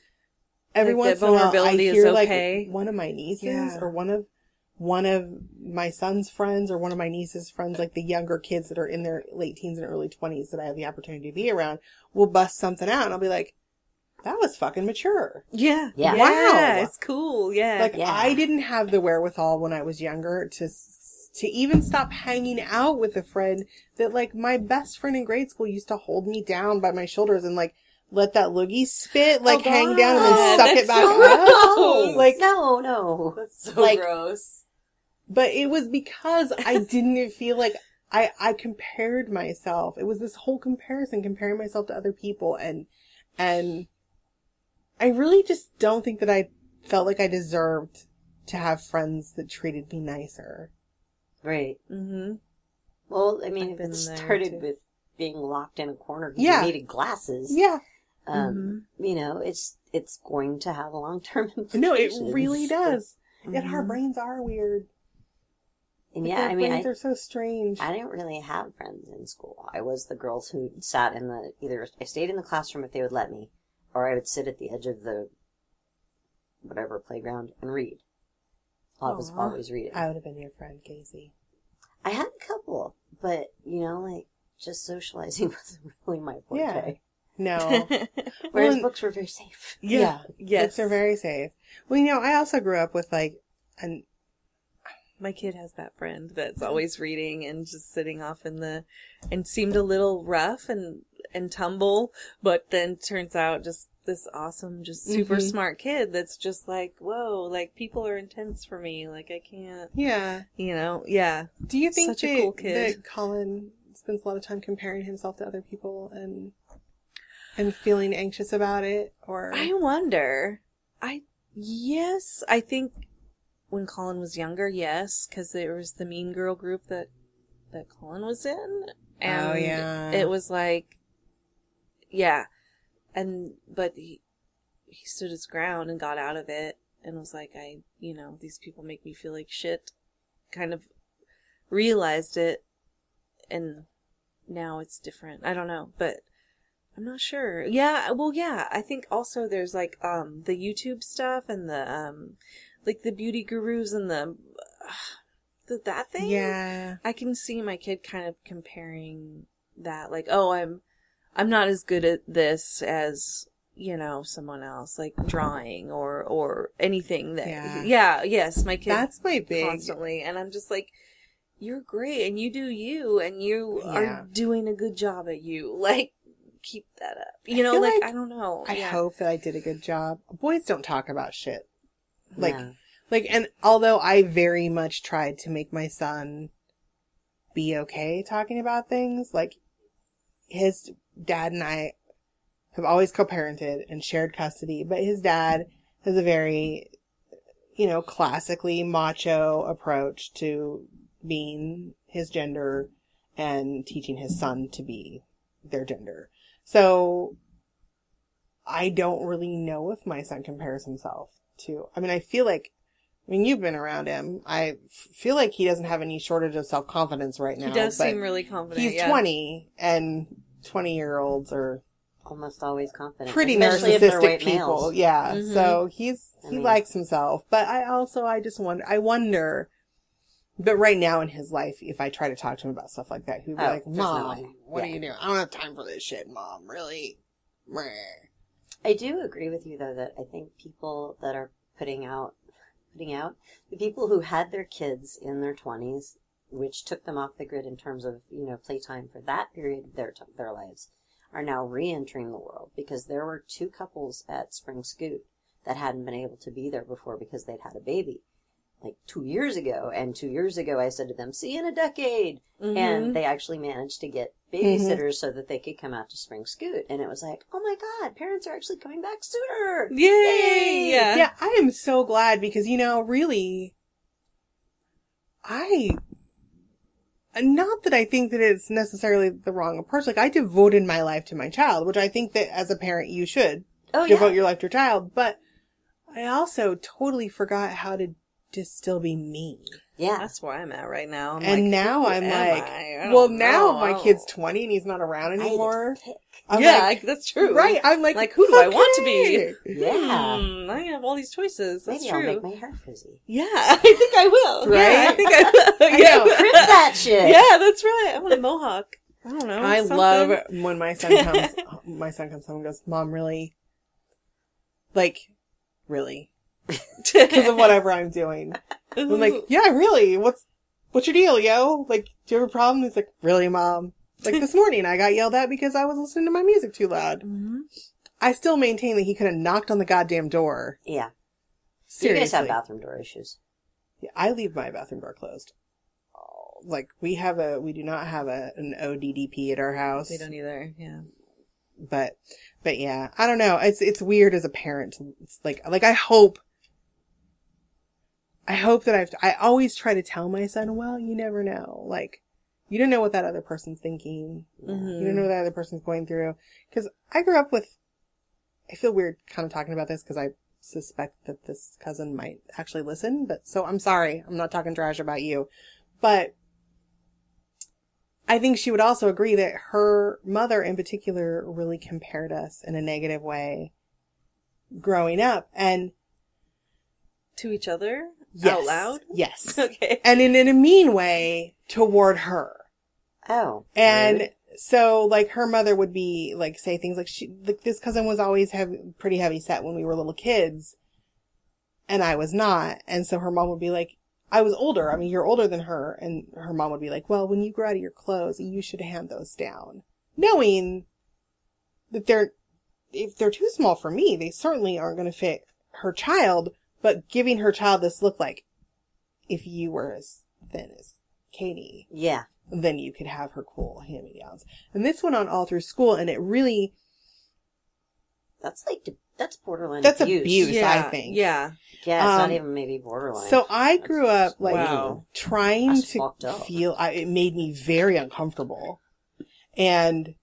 every Like, once that in a while I vulnerability is hear okay. like one of my nieces Yeah. or one of my son's friends or one of my niece's friends, like the younger kids that are in their late teens and early 20s that I have the opportunity to be around, will bust something out and I'll be like, that was fucking mature. Yeah. Yeah. Wow. It's cool. Yeah. Like, Yeah. I didn't have the wherewithal when I was younger to even stop hanging out with a friend that, like, my best friend in grade school used to hold me down by my shoulders and, like, let that loogie spit, like, hang down and then suck it that's back so up. no, Like, no. That's so like- gross. but it was because I didn't feel like I compared myself. It was this whole comparing myself to other people, and I really just don't think that I felt like I deserved to have friends that treated me nicer. Right. Mm-hmm. Well, I mean, I've if been it there, started too. with being locked in a corner because Yeah. you needed glasses, Yeah. it's going to have a long-term implications. No, it really does. Yet Mm-hmm. our brains are weird. And Like, yeah, our I mean, brains are so strange. I didn't really have friends in school. I was the girls who sat either I stayed in the classroom if they would let me, or I would sit at the edge of the whatever playground and read. I was Aw. always reading. I would have been your friend, Casey. I had a couple, but, like, just socializing wasn't really my forte. Yeah. No. Whereas Well, books were very safe. Yeah. Yes. Books are very safe. Well, I also grew up with like an My kid has that friend that's always reading and just sitting off and seemed a little rough and tumble, but then turns out just this awesome, just super smart kid that's just like, whoa, like people are intense for me. Like I can't, yeah. Yeah. Do you think Such a cool kid. that Colin spends a lot of time comparing himself to other people and feeling anxious about it? Or I wonder. Yes, I think when Colin was younger, yes, because there was the Mean Girl group that Colin was in. And oh, yeah. it was like, yeah. But he stood his ground and got out of it and was like, these people make me feel like shit. Kind of realized it, and now it's different. I don't know, but I'm not sure. Yeah, well, yeah, I think also there's like the YouTube stuff and the like the beauty gurus and that thing. Yeah. I can see my kid kind of comparing that, like, oh, I'm not as good at this as someone else, like drawing or anything that. Yes, my kid. That's my big constantly, and I'm just like, you're great, and you do you, and you are doing a good job at you. Like, keep that up. I don't know. I hope that I did a good job. Boys don't talk about shit. Like, No. and although I very much tried to make my son be okay talking about things, like his dad and I have always co-parented and shared custody, but his dad has a very, classically macho approach to being his gender and teaching his son to be their gender. So I don't really know if my son compares himself to, I feel like, you've been around him. I feel like he doesn't have any shortage of self-confidence right now. He does seem really confident. He's 20, and 20-year-olds are Almost always confident. pretty especially if they're narcissistic white people. males. Yeah. Mhm. So he likes himself. But I wonder, but right now in his life, if I try to talk to him about stuff like that, he'd be like, there's no Mom, way. what are you doing? I don't have time for this shit, Mom. Really? Meh. I do agree with you, though, that I think people that are putting out, the people who had their kids in their 20s, which took them off the grid in terms of, playtime for that period of their lives, are now re-entering the world, because there were 2 couples at Spring Scoot that hadn't been able to be there before because they'd had a baby, like 2 years ago. And 2 years ago, I said to them, see you in a decade. Mhm. And they actually managed to get babysitters so that they could come out to Spring Scoot. And it was like, oh my God, parents are actually coming back sooner. Yay! Yeah. Yeah, I am so glad because, really, not that I think that it's necessarily the wrong approach. Like, I devoted my life to my child, which I think that as a parent you should devote your life to your child. But I also totally forgot how to just still be me. Yeah. That's where I'm at right now. And now I'm like, well, now my kid's 20 and he's not around anymore. I'm like, that's true. right. I'm like, who do I want to be? okay. Yeah. I have all these choices. That's Maybe true. I'll make my hair frizzy. Yeah, I think I will. Right? Yeah, I think I will. I Yeah. know. Print that shit. Yeah, that's right. I want a mohawk. I don't know. I something. love when my son comes home and goes, Mom, really? Like, really? Because of whatever I'm doing. I'm like, yeah, really? What's your deal, yo? Like, do you have a problem? He's like, really, Mom? Like, this morning I got yelled at because I was listening to my music too loud. Mhm. I still maintain that he could have knocked on the goddamn door. Yeah. Seriously. You guys have bathroom door issues. Yeah, I leave my bathroom door closed. Like, we do not have an ODDP at our house. We don't either. Yeah. But yeah, I don't know. It's weird as a parent. It's like I hope that I always try to tell my son, well, you never know. Like, you don't know what that other person's thinking. Mm-hmm. You don't know what that other person's going through. Cause I grew up with, I feel weird kind of talking about this cause I suspect that this cousin might actually listen, but so I'm sorry. I'm not talking trash about you, but I think she would also agree that her mother in particular really compared us in a negative way growing up. And To each other? Yes. Out loud? Yes. Okay. And in a mean way toward her. Oh. And rude. so, like, her mother would be, like, say things like, this cousin was always pretty heavy set when we were little kids, and I was not. And so her mom would be like, I was older. I mean, you're older than her. And her mom would be like, well, when you grow out of your clothes, you should hand those down. Knowing that if they're too small for me, they certainly aren't going to fit her child, but giving her child this look like, if you were as thin as Katie, Yeah. then you could have her cool hand-me-downs. And this went on all through school, and it really... That's borderline That's abuse. abuse. I think. Yeah. Yeah, it's not Um, even maybe borderline. So I grew up, like, Wow. trying That's to fucked up. feel... it made me very uncomfortable. And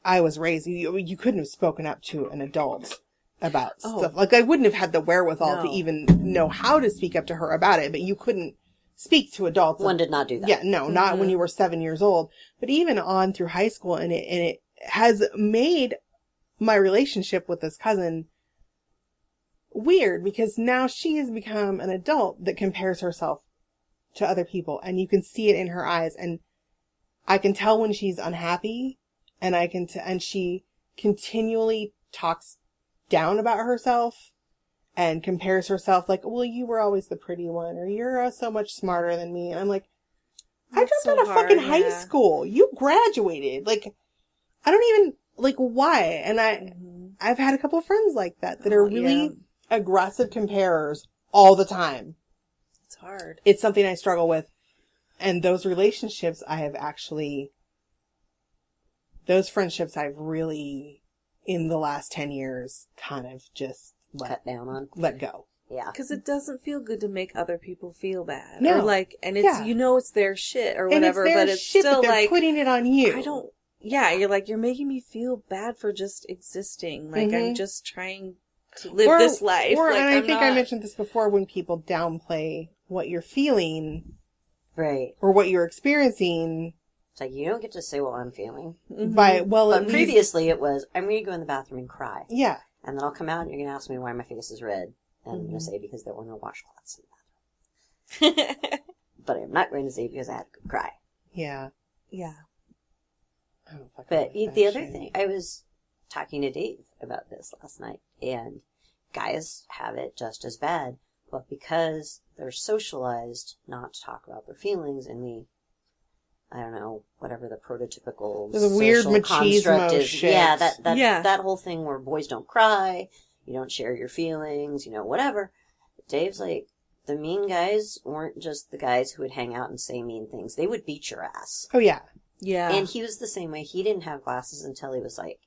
I was raised... You couldn't have spoken up to an adult about Oh. stuff. Like, I wouldn't have had the wherewithal to No. even know how to speak up to her about it, but you couldn't speak to adults. One did not do that. Yeah, no, not when you were 7 years old, but even on through high school, and it has made my relationship with this cousin weird, because now she has become an adult that compares herself to other people, and you can see it in her eyes, and I can tell when she's unhappy, and and she continually talks down about herself and compares herself like, well, you were always the pretty one, or you're so much smarter than me. And I'm like, I That's dropped so out of hard, fucking high yeah. school. You graduated. Like, I don't even, like, why? And I've had a couple of friends like that are Oh, really yeah. aggressive comparers all the time. It's hard. It's something I struggle with. And those relationships those friendships I've really, in the last 10 years, kind of just Cut down on. let go. Yeah. Because it doesn't feel good to make other people feel bad. No. Or like, and it's, Yeah. it's their shit or And whatever, it's their but it's shit, still but they're like, putting it on you. you're like, you're making me feel bad for just existing. Like, I'm Mhm. just trying to live this life. Or, like, and I I'm think I not- mentioned this before, when people downplay what you're feeling Right. or what you're experiencing It's like, you don't get to say what I'm feeling. Mhm. by, well, But at least, previously it was, I'm going to go in the bathroom and cry. yeah. And then I'll come out and you're going to ask me why my face is red. And I'm going to say because there were no washcloths in the bathroom. But I'm not going to say because I had to go cry. Yeah. yeah. I don't fucking But like that the other shit. thing, I was talking to Dave about this last night, and guys have it just as bad, but because they're socialized not to talk about their feelings, and I don't know, whatever the prototypical There's a weird social machismo construct is. shit. Yeah, Yeah. that whole thing where boys don't cry, you don't share your feelings, whatever. Dave's like, the mean guys weren't just the guys who would hang out and say mean things. They would beat your ass. Oh, yeah. Yeah. And he was the same way. He didn't have glasses until he was like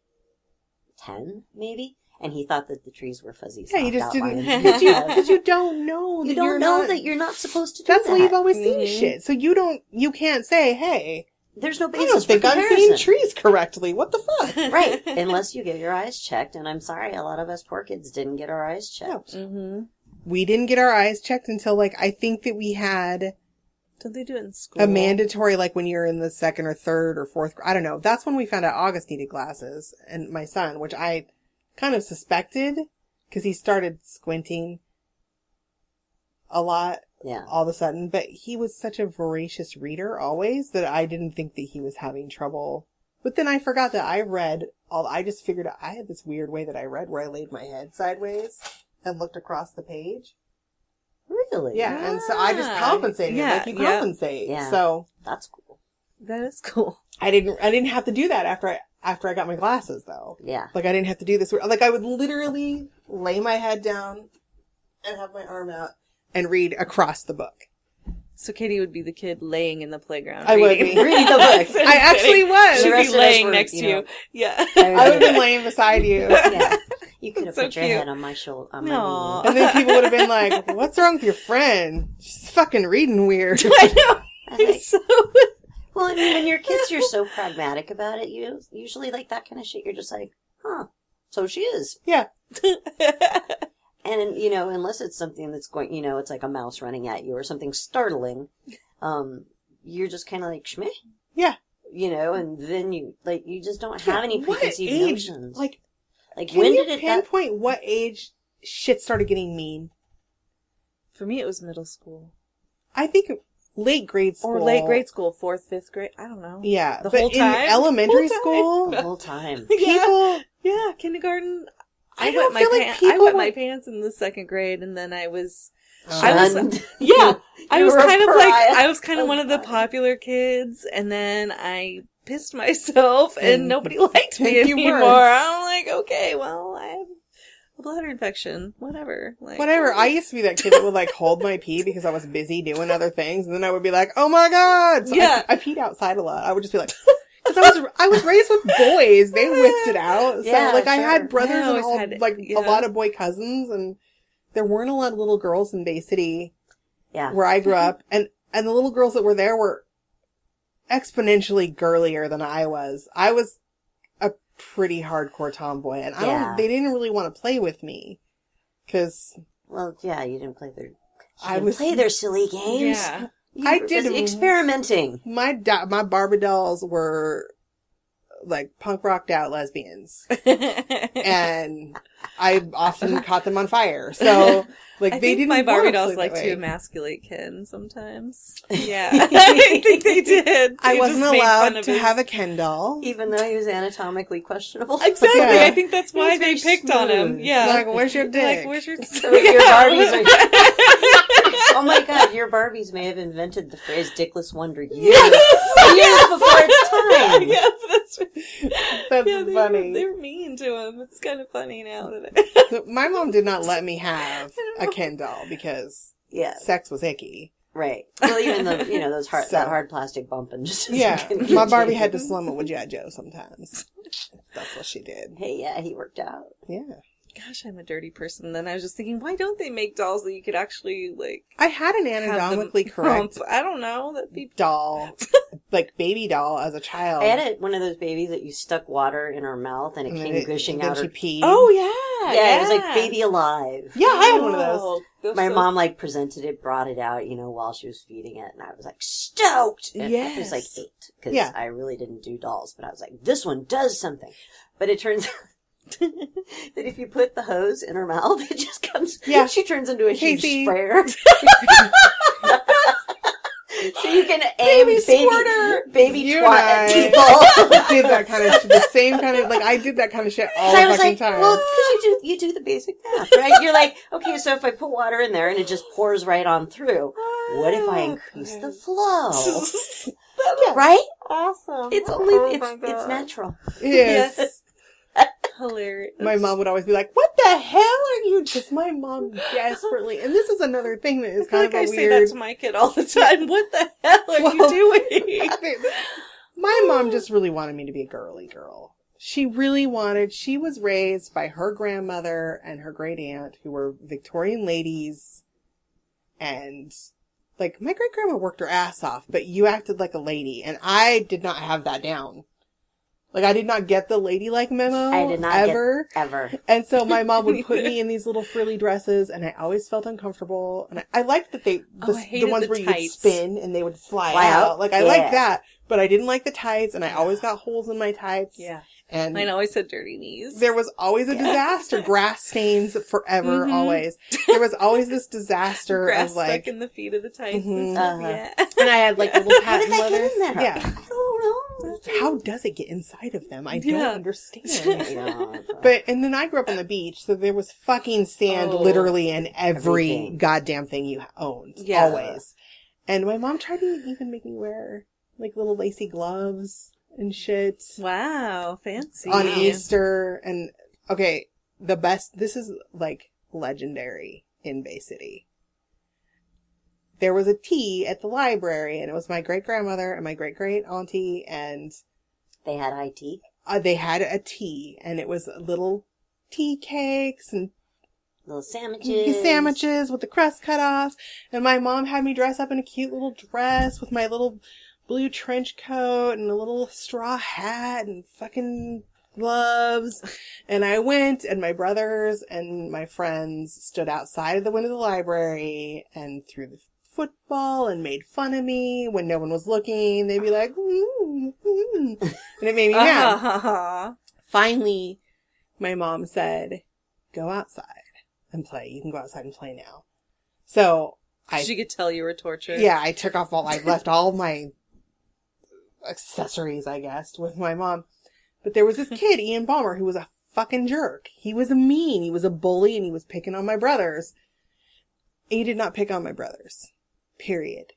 10, maybe? And he thought that the trees were fuzzy. Yeah, you soft just outlines. didn't, because you don't know that You don't you're know not, that you're not supposed to do that's that. why you've always seen Mhm. shit. So you can't say, hey, There's no I basis don't think for I'm comparison. seeing trees correctly. What the fuck? Right, unless you get your eyes checked. And I'm sorry, a lot of us poor kids didn't get our eyes checked. Mm-hmm. We didn't get our eyes checked until, like, I think that we had Don't they do it in school? a mandatory, like, when you're in the second or third or fourth, I don't know. That's when we found out August needed glasses, and my son, which I kind of suspected, because he started squinting a lot Yeah. all of a sudden, but he was such a voracious reader always that I didn't think that he was having trouble. But then I forgot that I just figured out I had this weird way that I read where I laid my head sideways and looked across the page. Really? Yeah, and so I just Ah, compensated yeah, like you yeah. compensate. Yeah. So That's cool. That is cool. I didn't have to do that after I got my glasses though. Yeah. Like I didn't have to do this. Like I would literally lay my head down and have my arm out and read across the book. So Katie would be the kid laying in the playground. I would reading. be. Reading the book. I actually was. The She'd rest be of us laying were, next to you know, you. Yeah. I would have been laying beside you. Yeah. You could have So put your cute. head on my shoulder. On Aw. my And then people would have been like, what's wrong with your friend? She's fucking reading weird. I know. knee. I was So, like, well, I mean, when you're kids, you're so pragmatic about it. You usually like that kind of shit. You're just like, huh, so she is. Yeah. And, unless it's something that's going, it's like a mouse running at you or something startling, you're just kind of like, shmeh. Yeah. And then you just don't have any What preconceived age? notions. Like, Like, can when you did it, pinpoint what age shit started getting mean? For me, it was middle school. I think late grade school. Or late grade school, 4th, 5th grade. I don't know. Yeah. The but whole in time? elementary The whole time. school, The whole time. people, Yeah, kindergarten. I don't feel like I people wet were- my pants in the 2nd grade, and then I was Shunned. yeah, I You was were a kind of pariah. I was kind of one of the popular kids, and then I pissed myself, and nobody liked me You anymore. weren't. I'm like, okay, well, I have a bladder infection, whatever. Like, whatever. I used to be that kid that would like hold my pee because I was busy doing other things, and then I would be like, "Oh my god!" So Yeah. I peed outside a lot. I would just be like, because I was raised with boys. They whipped it out. So Yeah, like I sure. had brothers I and always all had- like yeah. a lot of boy cousins, and there weren't a lot of little girls in Bay City Yeah. where I grew up, and the little girls that were there were exponentially girlier than I was. I was a pretty hardcore tomboy, and Yeah. they didn't really want to play with me because Well, yeah, you didn't play their. I didn't was- play their silly games. Yeah. You I were did- busy experimenting. my Barbie dolls were like punk rocked out lesbians, and I often caught them on fire. So like I they think didn't. my Barbie want to dolls play like that to way. emasculate Ken sometimes. Yeah, I think they did. I They wasn't just made fun allowed of to his- have a Ken doll. Even though he was anatomically questionable. Exactly. Yeah. I think that's why He's they very picked on him. smooth. Yeah. Like, where's your dick? Like, where's your So your Barbies are. Oh my god, your Barbies may have invented the phrase "dickless wonder" years before its time. Yeah, that's That's yeah, funny. They were mean to him. It's kind of funny now that So my mom did not let me have a Ken doll because Yeah, sex was icky. right. Well, even the those So- that hard plastic bumping just Yeah, isn't gonna my get Barbie you. had to slum it with G.I. Joe sometimes. That's what she did. Hey, yeah, he worked out. Yeah. Gosh, I'm a dirty person. Then I was just thinking, why don't they make dolls that you could actually like I had an have them anatomically correct pump? I don't know. That'd be doll, like baby doll as a child. I had one of those babies that you stuck water in her mouth and it And came then gushing then out she her. peed. Oh yeah, Yeah, it was like Baby Alive. Yeah, I had one of those. Oh, those My so- mom like presented it, brought it out, while she was feeding it, and I was like stoked. And I was like Yes. 8 because Yeah. I really didn't do dolls, but I was like, this one does something. But it turns out that if you put the hose in her mouth, it just comes. Yeah. She turns into a huge Casey. sprayer. So you can aim Baby squirter. baby You twat at and people. I did that kind of the same kind of like I did that kind of shit all So the I was fucking like, time. well, because you do the basic math, right? You're like, okay, so if I put water in there and it just pours right on through, what if I increase the flow? Right? Awesome. It's only Oh it's my it's God. natural. yes. Hilarious. My mom would always be like, "What the hell are you?" Because my mom desperately, and this is another thing that I is feel kind like of I a say that weird. to my kid all the time. What the hell are Well, you doing? My mom just really wanted me to be a girly girl. She really wanted. She was raised by her grandmother and her great aunt, who were Victorian ladies, and like my great grandma worked her ass off, but you acted like a lady, and I did not have that down. Like I did not get the ladylike memo. I did not ever. Ever. And so my mom would put me in these little frilly dresses, and I always felt uncomfortable. And I liked that the I hated ones the where you would tights. spin and they would fly Fly out. out? Like I Yeah. liked that, but I didn't like the tights, and I always got holes in my tights. Yeah. And Mine always had dirty knees. there was always a disaster. Grass stains forever, Mhm. always. There was always this disaster Grass of like, stuck in the feet of the tights Mhm. and stuff. Uh-huh. Yeah. and I had like little How patent did that get leathers. in there? Yeah. I don't know. How does it get inside of them? I Yeah. don't understand. Yeah. But, and then I grew up on the beach, so there was fucking sand Oh. literally in every Everything. goddamn thing you owned. Yeah. Always. And my mom tried to even make me wear, like, little lacy gloves and shit Wow. Fancy. on Easter. And, okay, this is, like, legendary in Bay City. There was a tea at the library, and it was my great-grandmother and my great-great-auntie, and They had IT. they had a tea, and it was little tea cakes and Little sandwiches. sandwiches with the crust cut off. And my mom had me dress up in a cute little dress with my little blue trench coat and a little straw hat and fucking gloves. And I went, and my brothers and my friends stood outside of the window of the library and threw the football and made fun of me when no one was looking. They'd be like, and it made me mad. Uh-huh. Finally, my mom said, "Go outside and play. You can go outside and play now." So She could tell you were tortured. yeah, I left all my accessories, I guess, with my mom. But there was this kid, Ian Ballmer, who was a fucking jerk. He was he was a bully, and he was picking on my brothers. He did not pick on my brothers. Period.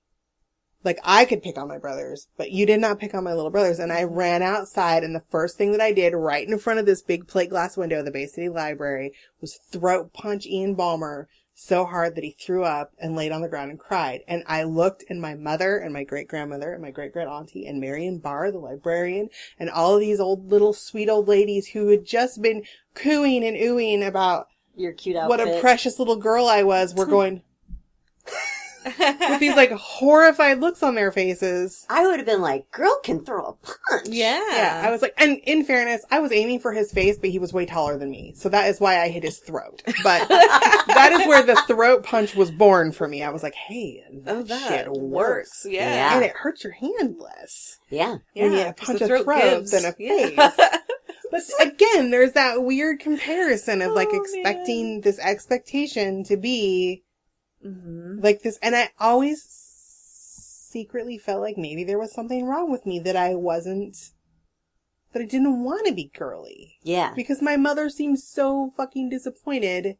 Like, I could pick on my brothers, but you did not pick on my little brothers. And I ran outside, and the first thing that I did right in front of this big plate glass window of the Bay City Library was throat punch Ian Ballmer so hard that he threw up and laid on the ground and cried. And I looked, and my mother and my great-grandmother and my great-great-auntie and Marion Barr, the librarian, and all of these sweet old ladies who had just been cooing and oohing about Your cute outfit. what a precious little girl I was, were going with these like horrified looks on their faces. I would have been like, girl can throw a punch. Yeah, I was like, and in fairness, I was aiming for his face, but he was way taller than me. So that is why I hit his throat. But that is where the throat punch was born for me. I was like, hey, that shit works. Yeah. And it hurts your hand less. Yeah. When you 'cause punch the a throat gives. than a face. Yeah. But again, there's that weird comparison of like Oh, expecting this expectation to be Mm-hmm. like this. And I always secretly felt like maybe there was something wrong with me, that I didn't want to be girly. Yeah. Because my mother seemed so fucking disappointed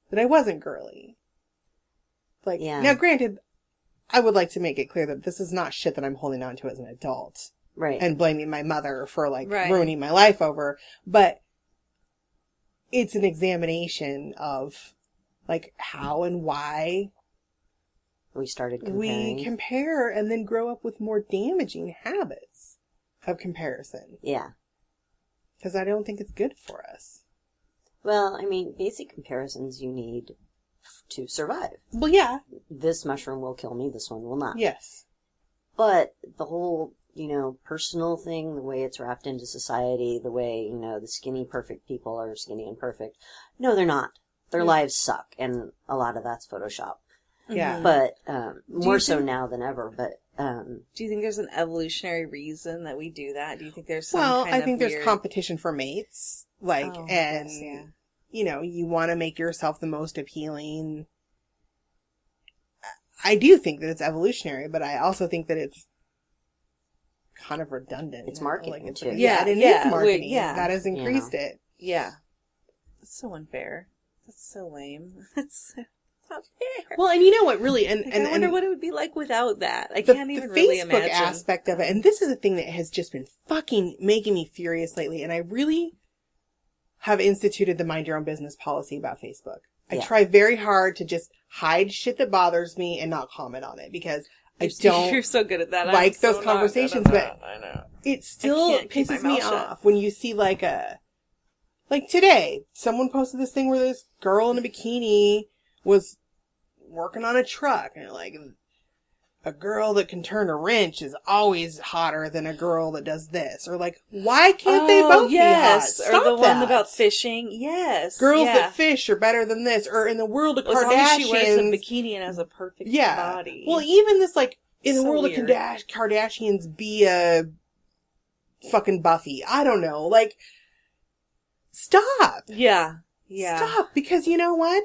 that I wasn't girly. Like, Yeah. now granted, I would like to make it clear that this is not shit that I'm holding on to as an adult Right. and blaming my mother for like Right. ruining my life over, but it's an examination of like how and why we started we comparing. compare and then grow up with more damaging habits of comparison. Yeah. Because I don't think it's good for us. Well, I mean, basic comparisons you need to survive. Well, yeah. This mushroom will kill me, this one will not. Yes. But the whole, personal thing, the way it's wrapped into society, the way, the skinny perfect people are skinny and perfect. No, they're not. Their lives suck, and a lot of that's Photoshop. Yeah. But more you so think- now than ever. But Do you think there's an evolutionary reason that we do that? Do you think there's some Well, kind I of think there's weird... competition for mates. Like, Oh, and, yes, yeah. You want to make yourself the most appealing. I do think that it's evolutionary, but I also think that it's kind of redundant. It's marketing, too. Yeah, it Yeah, is marketing. yeah. That has increased it. Yeah. That's so unfair. That's so lame. That's not fair. Well, and you know what, really, and I wonder what it would be like without that. I the can't even Facebook really imagine. aspect of it, and this is a thing that has just been fucking making me furious lately, and I really have instituted the mind your own business policy about Facebook. I Yeah. try very hard to just hide shit that bothers me and not comment on it, because I don't You're so good at that. like I'm so those not conversations, good at but that. I know. it still can't keep my pisses me mouth shut. off when you see like today, someone posted this thing where this girl in a bikini was working on a truck, and like, a girl that can turn a wrench is always hotter than a girl that does this. Or like, why can't they both be hot? Stop or the one that. about fishing. Yes. Girls yeah. that fish are better than this. Or in the world of As long as she wears a Kardashians. bikini and has a perfect Yeah. body. Well, even this, like, in the So world weird. of Kardashians, be a fucking Buffy. I don't know. Like, stop. yeah. Yeah. Stop. Because you know what?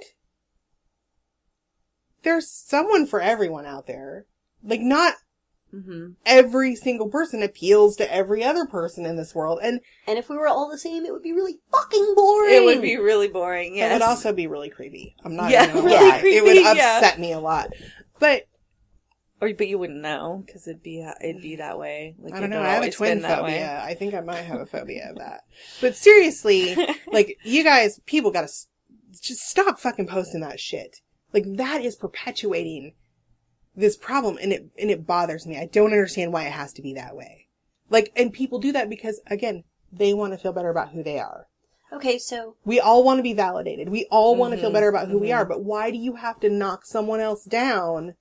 There's someone for everyone out there. Like, not Mm-hmm. every single person appeals to every other person in this world. And if we were all the same, it would be really fucking boring. It would be really boring. Yes. it would also be really creepy. I'm not Yeah, even gonna really lie. It creepy, would yeah. upset me a lot. But But you wouldn't know because it'd be that way. Like, I don't it know. had I have a always twin been that way. phobia. I think I might have a phobia of that. But seriously, like, you guys, people gotta just stop fucking posting that shit. Like, that is perpetuating this problem, and it bothers me. I don't understand why it has to be that way. Like, and people do that because, again, they want to feel better about who they are. Okay, so We all want to be validated. We all want to feel Mhm, better about who we mhm. are, but why do you have to knock someone else down?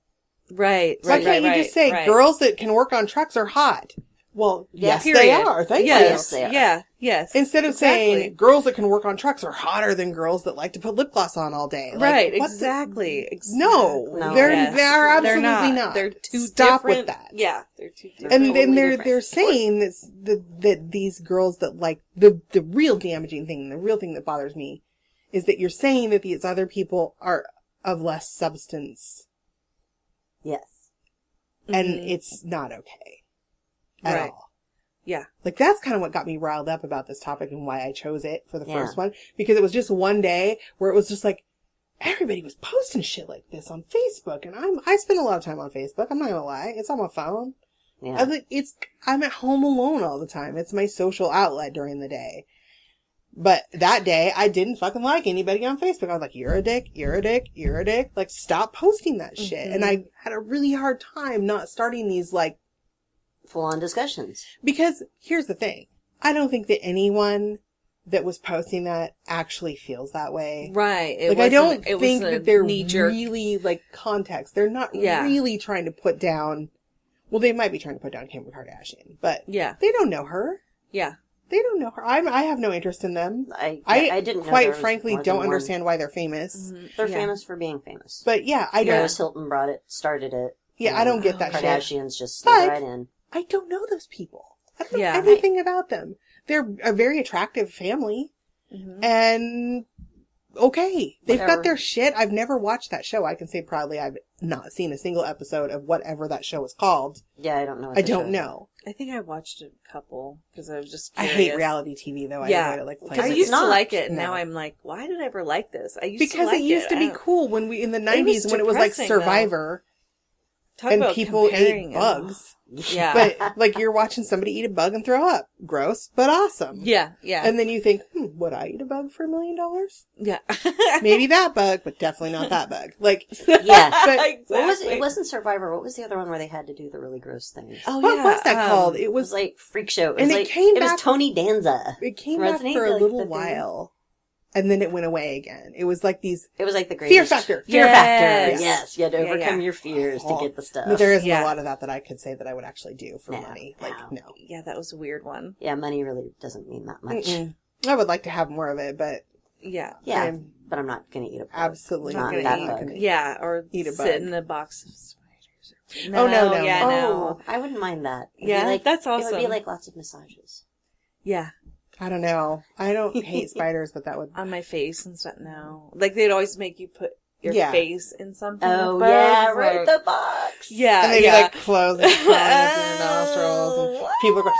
Right. Why Right. can't right, you just say, right. girls that can work on trucks are hot? Well, yes, they Period. are. Thank Yes. you. they are. Yeah. Yes. Instead of Exactly. saying girls that can work on trucks are hotter than girls that like to put lip gloss on all day. Like, Right. what the- Exactly. No, No, they're Yes. they are absolutely They're not. They're too Stop different. with that. Yeah. They're too different. And then totally they're different. saying that these girls that like the real damaging thing, the real thing that bothers me, is that you're saying that these other people are of less substance, Yes. and Mhm. it's not okay at Right. all. Yeah. Like, that's kind of what got me riled up about this topic and why I chose it for the Yeah. first one, because it was just one day where it was just like, everybody was posting shit like this on Facebook, and I spend a lot of time on Facebook, I'm not gonna lie, it's on my phone. Yeah. I'm at home alone all the time. It's my social outlet during the day. But that day, I didn't fucking like anybody on Facebook. I was like, you're a dick, you're a dick, you're a dick. Like, stop posting that shit. Mhm. And I had a really hard time not starting these, like, Full-on discussions. because here's the thing. I don't think that anyone that was posting that actually feels that way. Right. Like, I don't it think was a that they're knee-jerk. really, like, context. They're not Yeah. really trying to put down, well, they might be trying to put down Kim Kardashian, but Yeah. they don't know her. Yeah. They don't know her. I have no interest in them. I didn't know quite there was frankly more than don't one. understand why they're famous. Mhm. They're Yeah. famous for being famous. But yeah, I don't. Paris Hilton started it. Yeah, I don't get that shit. Kardashians just slid But- right in. I don't know those people. I don't know Yeah. anything about them. They're a very attractive family, Mhm. and okay, they've Whatever. got their shit. I've never watched that show. I can say proudly I've not seen a single episode of whatever that show is called. Yeah, I don't know. What I the don't show's know. I think I watched a couple because I was just I curious. hate reality TV though. Yeah. I avoid it like Because plague. I it's used to not. like it, and No. now I'm like, why did I ever like this? I used because to like it used to I be don't- cool when we in the was 90s when it was like depressing, though. Survivor Talk and about people comparing ate bugs. Yeah. But like you're watching somebody eat a bug and throw up. Gross, but awesome. Yeah. Yeah. And then you think, would I eat a bug for $1 million? yeah. Maybe that bug, but definitely not that bug. Like, Yeah. but exactly. What was it? It wasn't Survivor. What was the other one where they had to do the really gross things? Oh, what yeah, was that called? It It was was like Freak Show. It and was it like, came it was back- Tony Danza. it came back Wasn't for it a like little the thing? while, and then it went away again. It was like these It was like the Fear greatest Factor. Fear Yes. Factor. Yes, you had to Yeah, overcome yeah. your fears to Oh. get the stuff. But there isn't Yeah. a lot of that I could say that I would actually do for No, money. Like, no. Yeah, that was a weird one. Yeah, money really doesn't mean that much. Mm-mm. I would like to have more of it, but Yeah. Yeah, I'm but I'm not going to eat a bug. absolutely Not not that gonna bug. eat. Yeah, or Eat a sit bug. in a box of spiders. Oh, no. Yeah, no. Oh, I wouldn't mind that. It'd be Yeah, like, that's It would awesome. be like lots of massages. Yeah, I don't know. I don't hate spiders, but that would. on my face and stuff. No, like they'd always make you put your Yeah. face in something. Oh, with yeah, bugs, right or- at the box. Yeah, And then yeah. you like close and crawling up in your nostrils, and What? people are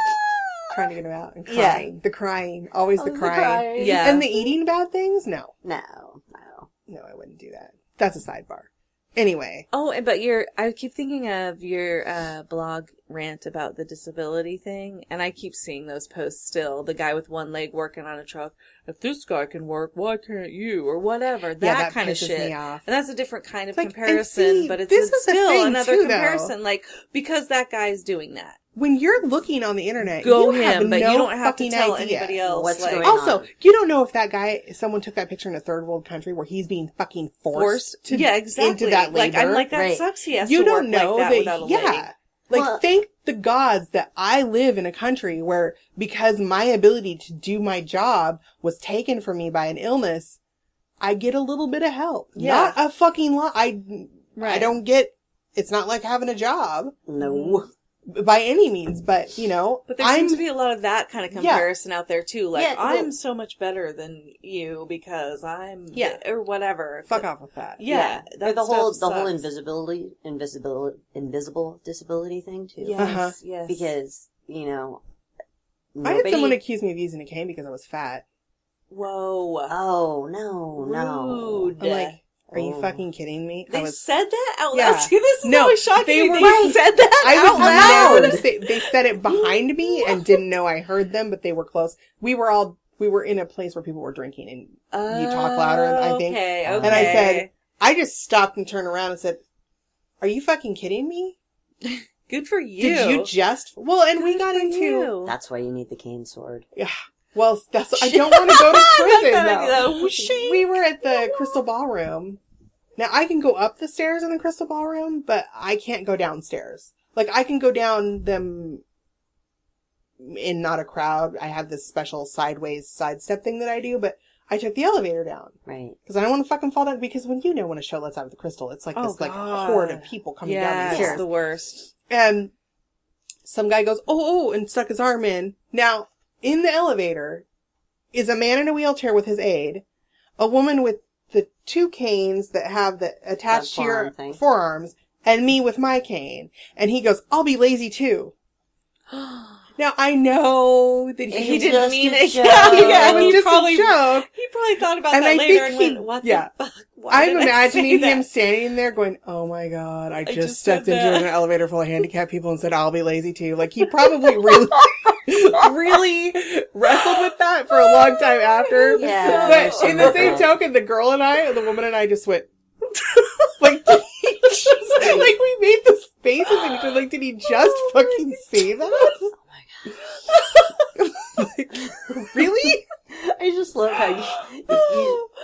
trying to get them out and Yeah. crying. The crying, always the Oh, the crying. crying. Yeah. And the eating bad things? No, No. no, I wouldn't do that. That's a sidebar. Anyway, Oh, but I keep thinking of your blog rant about the disability thing, and I keep seeing those posts still. The guy with one leg working on a truck. If this guy can work, why can't you? Or whatever. that kind of pisses shit. me off. And that's a different kind of It's like, and comparison, see, but it's this is the still thing, another too, though. comparison. Like, because that guy's doing that. when you're looking on the internet, Go you have him, but no you don't have to fucking tell idea. anybody else. What's like, going Also, on. you don't know if that guy, someone took that picture in a third world country where he's being fucking forced to yeah, exactly. into that labor. Like, I'm like, that Right. sucks. He has you to don't work know like that without a leg. yeah. Like, Well- thank the gods that I live in a country where, because my ability to do my job was taken from me by an illness, I get a little bit of help. Yeah. Not a fucking lot. I Right. don't get, it's not like having a job No. by any means, but, you know, But there I'm, seems to be a lot of that kind of Yeah. comparison out there too. Like, Yeah, well- I'm so much better than you because I'm, Yeah. or whatever. fuck off with that. Yeah, Or that the whole stuff sucks. invisible disability thing too. Yes, Uh-huh. yes. Because, you know, I had nobody- someone accuse me of using a cane because I was fat. Whoa. Oh, no, no. Rude. I'm like, are you Oh. fucking kidding me? I They was. said that out loud. Yeah. See, this is No, always shocking they me. were They right. said that I out would loud. never say, they said it behind me and didn't know I heard them, but they were close. We were in a place where people were drinking and you talk louder, I think. Okay, And okay. I said- I just stopped and turned around and said, are you fucking kidding me? good for you. Did you just, well, and we got Good for into, you. That's why you need the cane sword. yeah, well, that's, I don't want to go to prison Not gonna though. do that. We were at the Crystal Ballroom. Now, I can go up the stairs in the Crystal Ballroom, but I can't go downstairs. Like, I can go down them in not a crowd. I have this special sideways sidestep thing that I do, but I took the elevator down. Right. Because I don't want to fucking fall down, because when you know when a show lets out of the Crystal, it's like Oh, this, like, God. horde of people coming down Yeah, the it's stairs. the worst. And some guy goes, oh, and stuck his arm in. Now, in the elevator is a man in a wheelchair with his aide, a woman with the 2 canes that have the attached to your forearm thing. forearms, and me with my cane. And he goes, I'll be lazy too. Now, I know that He It's didn't just mean a it. joke. yeah, it was he just probably, a joke. He probably thought about And that I later think and he- went, what yeah. the fuck? Why I'm did I imagining say him that? standing there going, oh my God, I just just said stepped into that." an elevator full of handicapped people and said, I'll be lazy too. Like, he probably really, really wrestled with that for a long time after. Yeah, But there's in the some same of that. token, the woman and I just went, like, did he just, like, we made the faces and each other, like, did he just fucking say that? Like, really? I just love how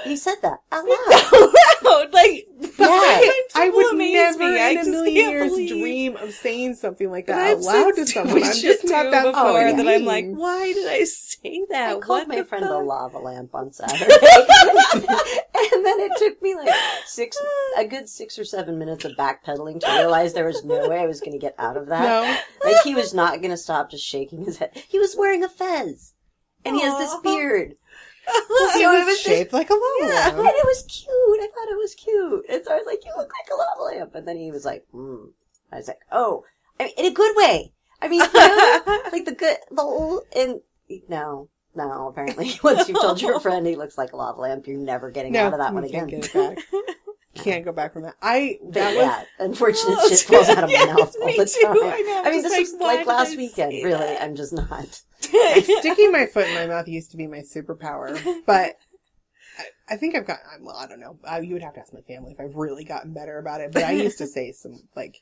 you said that out loud. Loud, like, Yeah. I would amaze never me. I in a just million can't years believe- dream of saying something like But that I've out loud said to someone. I'm stupid just shit not too that before fucking that I'm like, mean. why did I say that? I called What my the friend fuck? the lava lamp on Saturday. And then it took me like a good 6 or 7 minutes of backpedaling to realize there was no way I was going to get out of that. No. Like, he was not going to stop just shaking his head. He was wearing a fez. And he has this Aw. beard. He So was it was shaped like a lava Yeah, and lamp. it was cute. I thought it was cute. And so I was like, you look like a lava lamp. And then he was like, I was like, oh, I mean, in a good way. I mean, you know, like no, apparently. Once you've told your friend he looks like a lava lamp, you're never getting out of that one you can't again. get it back. Can't go back from that. That But was yeah, unfortunate shit falls out of my mouth all Me the too. time. I know, I'm I mean, just this like, was why like did last I weekend. say Really, that? I'm just not. sticking my foot in my mouth used to be my superpower, but I think I've got. Well, I don't know. You would have to ask my family if I've really gotten better about it. But I used to say some like,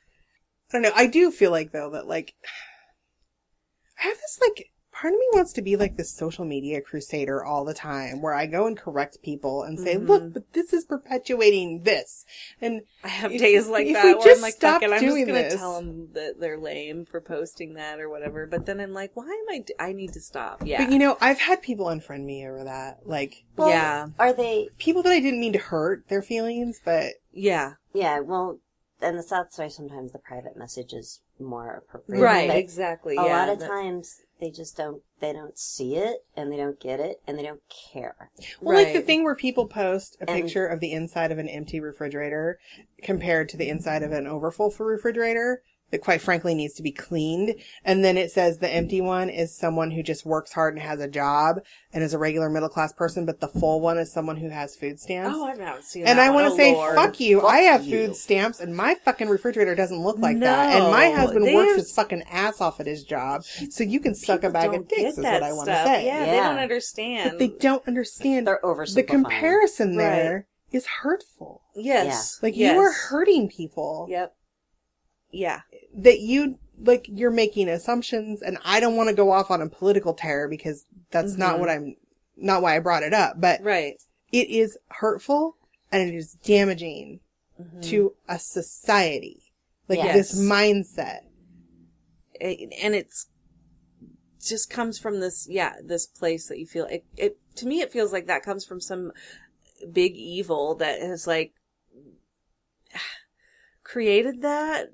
I don't know. I do feel like though that like, I have this like. Part of me wants to be like this social media crusader all the time where I go and correct people and say, look, but this is perpetuating this. And I have If- days like if that we where just I'm like, stop fuck it, I'm just doing gonna this. tell them that they're lame for posting that or whatever. But then I'm like, why am I need to stop. Yeah. But you know, I've had people unfriend me over that. Like, Well, Yeah. Are they? people that I didn't mean to hurt their feelings, but Yeah. Yeah. Well, and that's why sometimes the private message is more appropriate. Right. But Exactly. a Yeah. lot of times they just don't see it and they don't get it and they don't care. well, like the Right. thing where people post a And- picture of the inside of an empty refrigerator compared to the inside of an overfull refrigerator that quite frankly needs to be cleaned. And then it says the empty one is someone who just works hard and has a job and is a regular middle class person, but the full one is someone who has food stamps. Oh, I've not seen And that I one. want to Oh, say, Lord. fuck you. Fuck I have you. food stamps and my fucking refrigerator doesn't look like that. And my No, husband they works have- his fucking ass off at his job. So you can suck a People bag of don't dicks get is that what I want to stuff. say. Yeah, they Yeah. don't understand. But they don't understand They're oversimplifying. the comparison Right. there is hurtful. Yes. Like yes. you are hurting people Yep. Yeah. that you're making assumptions, and I don't want to go off on a political tear because that's not why I brought it up, but Right. it is hurtful and it is damaging to a society. Like Yes. this mindset. And it's just comes from this place that you feel it to me it feels like that comes from some big evil that has like created that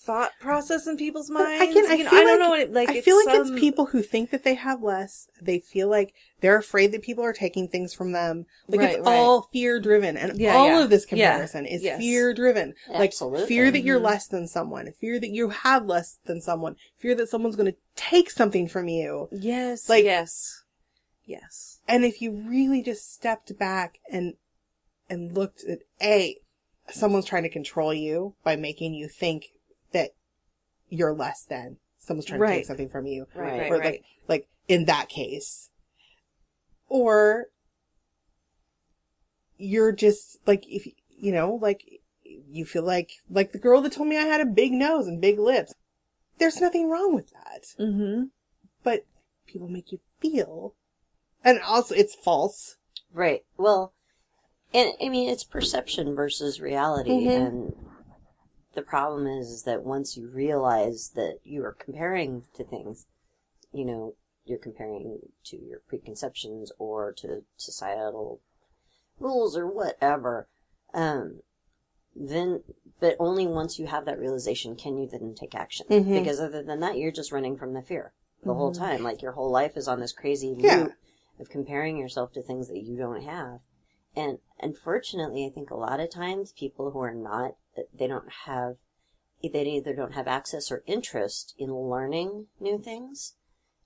thought process in people's minds. I don't know what it, like I feel like some- it's people who think that they have less. They feel like they're afraid that people are taking things from them. Like Right, it's right. all fear driven, and Yeah, all yeah. of this Yeah. comparison is Yes. fear driven. Like Absolutely. fear that you're Mhm. less than someone, fear that you have less than someone, fear that someone's going to take something from you. Yes. like- yes. Yes. And if you really just stepped back and looked at someone's trying to control you by making you think that you're less than. Someone's trying to Right. take something from you. Right. Right. Right. Or like in that case. Or you're just like, if you know, like you feel like the girl that told me I had a big nose and big lips. There's nothing wrong with that. Mm-hmm. But people make you feel, and also it's false. Right. Well, and I mean, it's perception versus reality. Mhm. And the problem is that once you realize that you are comparing to things, you know, you're comparing to your preconceptions or to societal rules or whatever, then, but only once you have that realization can you then take action. Mhm. Because other than that, you're just running from the fear the whole Mhm. time. Like your whole life is on this crazy loop Yeah. of comparing yourself to things that you don't have. And unfortunately, I think a lot of times people who are not, they either don't have access or interest in learning new things,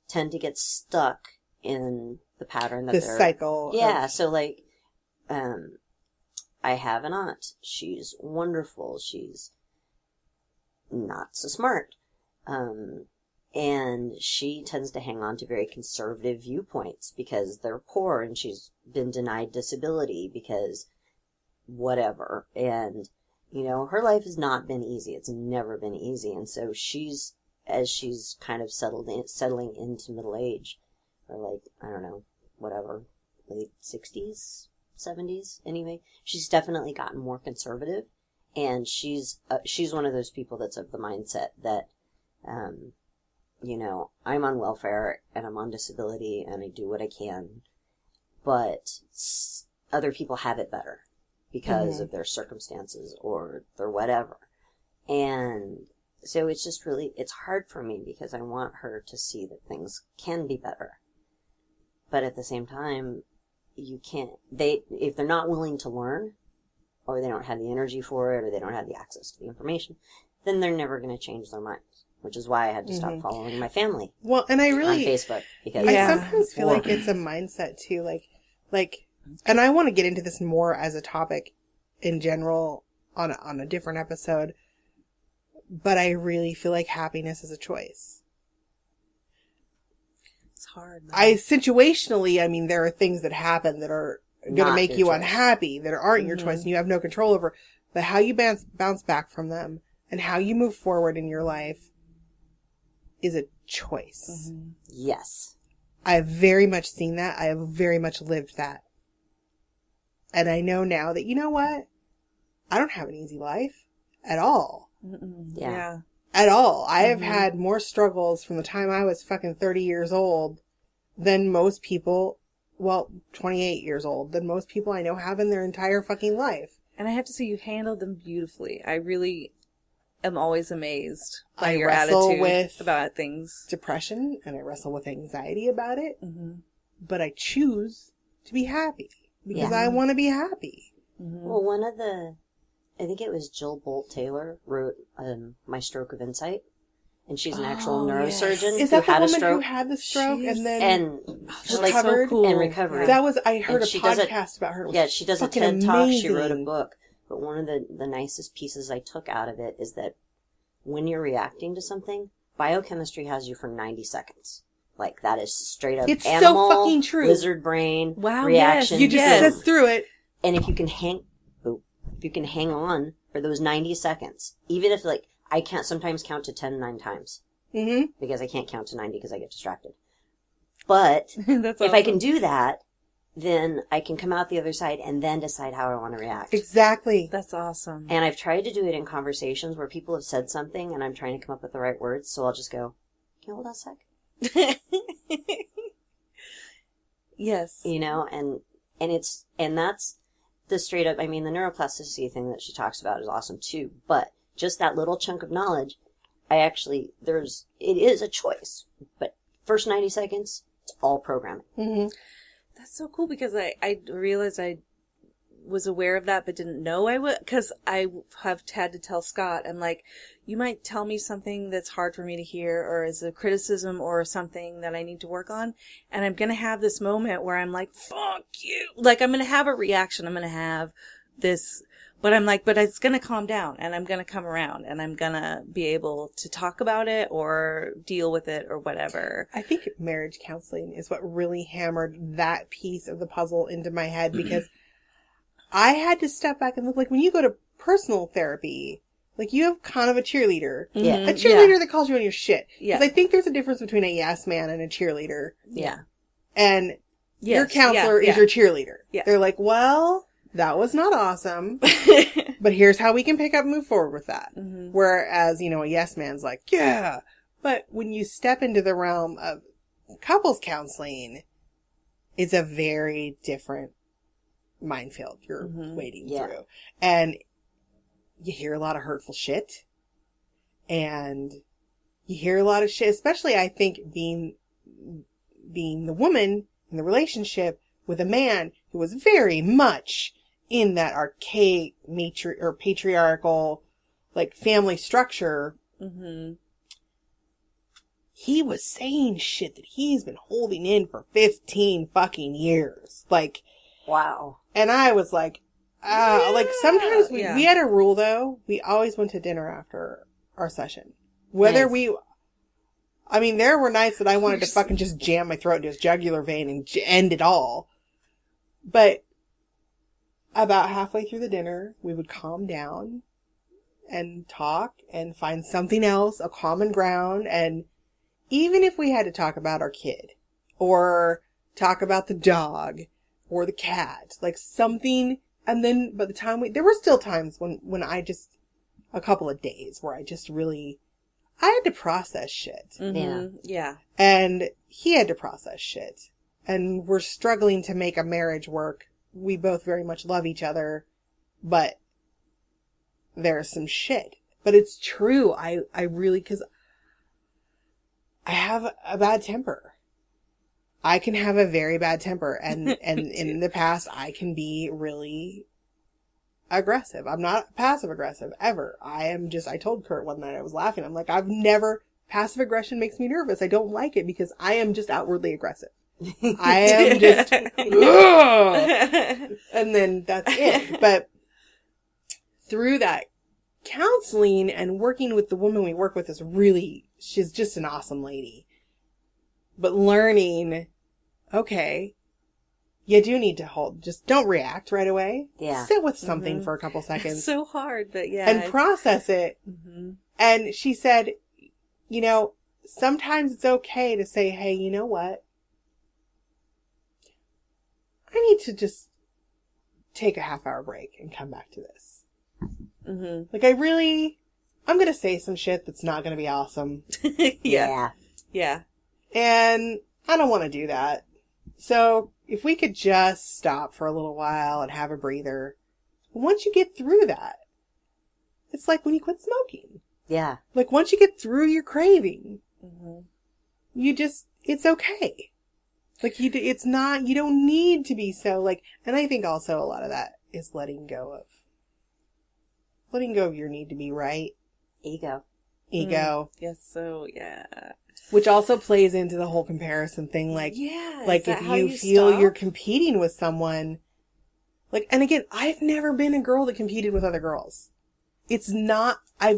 tend to get stuck in the pattern that The they're... cycle. Yeah, so like, I have an aunt. She's wonderful. She's not so smart. And she tends to hang on to very conservative viewpoints because they're poor and she's been denied disability because whatever. And, you know, her life has not been easy. It's never been easy. And so as she's kind of settling into middle age, or like, I don't know, whatever, late 60s, 70s anyway, she's definitely gotten more conservative. And she's one of those people that's of the mindset that, you know, I'm on welfare and I'm on disability and I do what I can, but other people have it better because of their circumstances or their whatever. And so it's just really, it's hard for me because I want her to see that things can be better. But at the same time, you can't, if they're not willing to learn, or they don't have the energy for it, or they don't have the access to the information, then they're never going to change their minds. Which is why I had to stop following my family. Well, and I really... on Facebook. Because I sometimes feel like it's a mindset too. Like, and I want to get into this more as a topic in general on a different episode. But I really feel like happiness is a choice. It's hard. Situationally, I mean, there are things that happen that are going to make you choice. Unhappy, that aren't your choice, and you have no control over. But how you bounce back from them and how you move forward in your life is a choice. Yes. I've very much seen that. I have very much lived that. And I know now that, you know what? I don't have an easy life at all. Yeah. At all. I have had more struggles from the time I was fucking 30 years old than most people, 28 years old, than most people I know have in their entire fucking life. And I have to say, you handled them beautifully. I really am always amazed by I your wrestle attitude with about things. Depression, and I wrestle with anxiety about it. But I choose to be happy because I want to be happy. Well, I think it was Jill Bolt Taylor wrote My Stroke of Insight. And she's an actual neurosurgeon Is who that the had a woman stroke. who had the stroke and then And recovered? So cool. And recovered. That was, I heard And a she does podcast about her. It was Yeah, she does a fucking TED Talk. She wrote a amazing. book. But one of the nicest pieces I took out of it is that when you're reacting to something, biochemistry has you for 90 seconds. Like, that is straight up It's so animal, fucking true. lizard brain, Wow, reaction. yes. You just Yes. sit through it. And if you can hang on for those 90 seconds, even if, like, I can't sometimes count to 10 9 times. Because I can't count to 90 because I get distracted. But That's if I can do that, then I can come out the other side and then decide how I want to react. Exactly. That's awesome. And I've tried to do it in conversations where people have said something and I'm trying to come up with the right words. So I'll just go, can you hold on a sec? Yes. You know, and that's the straight up, I mean, the neuroplasticity thing that she talks about is awesome too. But just that little chunk of knowledge, it is a choice. But first 90 seconds, it's all programming. That's so cool because I realized I was aware of that but didn't know I would, because I have had to tell Scott, I'm like, you might tell me something that's hard for me to hear or is a criticism or something that I need to work on, and I'm going to have this moment where I'm like, fuck you. Like, I'm going to have a reaction. I'm going to have this, but I'm like, but it's going to calm down and I'm going to come around and I'm going to be able to talk about it or deal with it or whatever. I think marriage counseling is what really hammered that piece of the puzzle into my head because I had to step back and look, like, when you go to personal therapy, like, you have kind of a cheerleader. Yeah. A cheerleader that calls you on your shit. Yeah. Because I think there's a difference between a yes man and a cheerleader. Yeah. And Yes. your counselor is Yeah. your cheerleader. Yeah. They're like, well, that was not awesome, but here's how we can pick up and move forward with that. Whereas, a yes man's like, yeah. But when you step into the realm of couples counseling, it's a very different minefield you're wading through. And you hear a lot of hurtful shit. And you hear a lot of shit, especially I think being the woman in the relationship with a man who was very much in that archaic patriarchal, like, family structure. Mm-hmm. He was saying shit that he's been holding in for 15 fucking years. Like, Wow. and I was like, like, sometimes we had a rule, though. We always went to dinner after our session. Whether there were nights that I wanted to fucking just jam my throat into his jugular vein and end it all. But about halfway through the dinner, we would calm down and talk and find something else, a common ground. And even if we had to talk about our kid or talk about the dog or the cat, like something. And then by the time there were still times when I just, a couple of days where I just really, I had to process shit. Mm-hmm. Yeah. And he had to process shit. And we're struggling to make a marriage work. We both very much love each other, but there's some shit. But it's true. I really, 'cause I have a bad temper. I can have a very bad temper, and in the past, I can be really aggressive. I'm not passive aggressive ever. I told Kurt one night, I was laughing. I'm like, passive aggression makes me nervous. I don't like it because I am just outwardly aggressive. I am just, ugh! And then that's it. But through that counseling and working with the woman we work with she's just an awesome lady. But learning, okay, you do need to just don't react right away. Yeah. Sit with something for a couple seconds. It's so hard, but yeah. And process it. Mm-hmm. And she said, sometimes it's okay to say, hey, you know what? I need to just take a half-hour break and come back to this. Mm-hmm. Like, I'm going to say some shit that's not going to be awesome. Yeah. And I don't want to do that. So if we could just stop for a little while and have a breather. Once you get through that, it's like when you quit smoking. Yeah. Like once you get through your craving, Mm-hmm. it's okay. Like you don't need to be so like, and I think also a lot of that is letting go of your need to be right. Ego. Yes, so, yeah. Which also plays into the whole comparison thing. Like, yeah, like if you feel you're competing with someone, like, and again, I've never been a girl that competed with other girls. It's not, I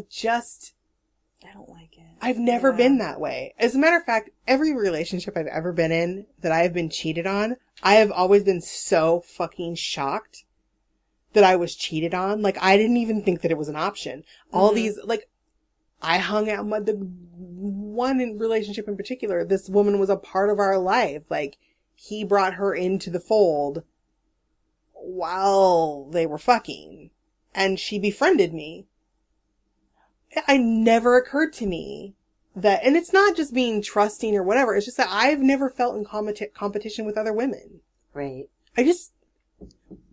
don't like it. I've never been that way. As a matter of fact, every relationship I've ever been in that I have been cheated on, I have always been so fucking shocked that I was cheated on. Like, I didn't even think that it was an option. All these, like, I hung out the one relationship in particular, this woman was a part of our life. Like, he brought her into the fold while they were fucking. And she befriended me. It never occurred to me that, and it's not just being trusting or whatever, it's just that I've never felt in competition with other women. Right.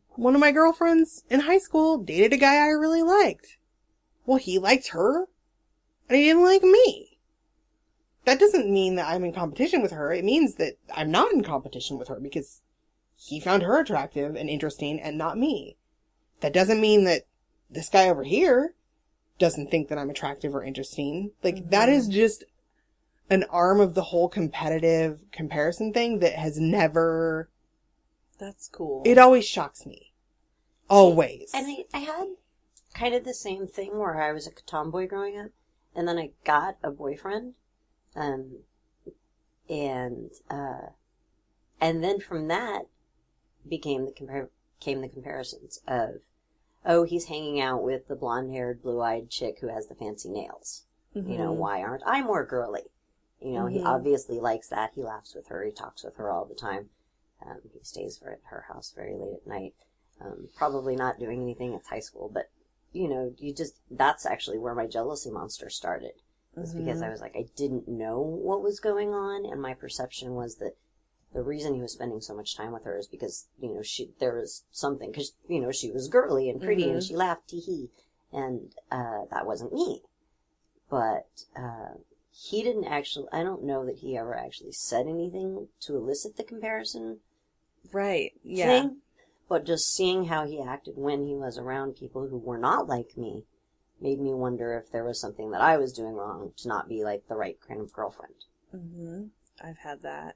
One of my girlfriends in high school dated a guy I really liked. Well, he liked her, and he didn't like me. That doesn't mean that I'm in competition with her. It means that I'm not in competition with her because he found her attractive and interesting and not me. That doesn't mean that this guy over here doesn't think that I'm attractive or interesting. Like, that is just an arm of the whole competitive comparison thing that has never... That's cool. It always shocks me. Always. And I had kind of the same thing where I was a tomboy growing up, and then I got a boyfriend, and then from that came the comparisons of, oh, he's hanging out with the blonde-haired, blue-eyed chick who has the fancy nails. Mm-hmm. Why aren't I more girly? He obviously likes that. He laughs with her. He talks with her all the time. He stays at her house very late at night. Probably not doing anything. It's high school, but that's actually where my jealousy monster started. Was because I was like, I didn't know what was going on, and my perception was that the reason he was spending so much time with her is because, there was something, because, she was girly and pretty and she laughed, tee-hee, and that wasn't me. But he didn't actually, I don't know that he ever actually said anything to elicit the comparison, Right. Yeah. thing. But just seeing how he acted when he was around people who were not like me made me wonder if there was something that I was doing wrong to not be like the right kind of girlfriend. Mm-hmm. I've had that.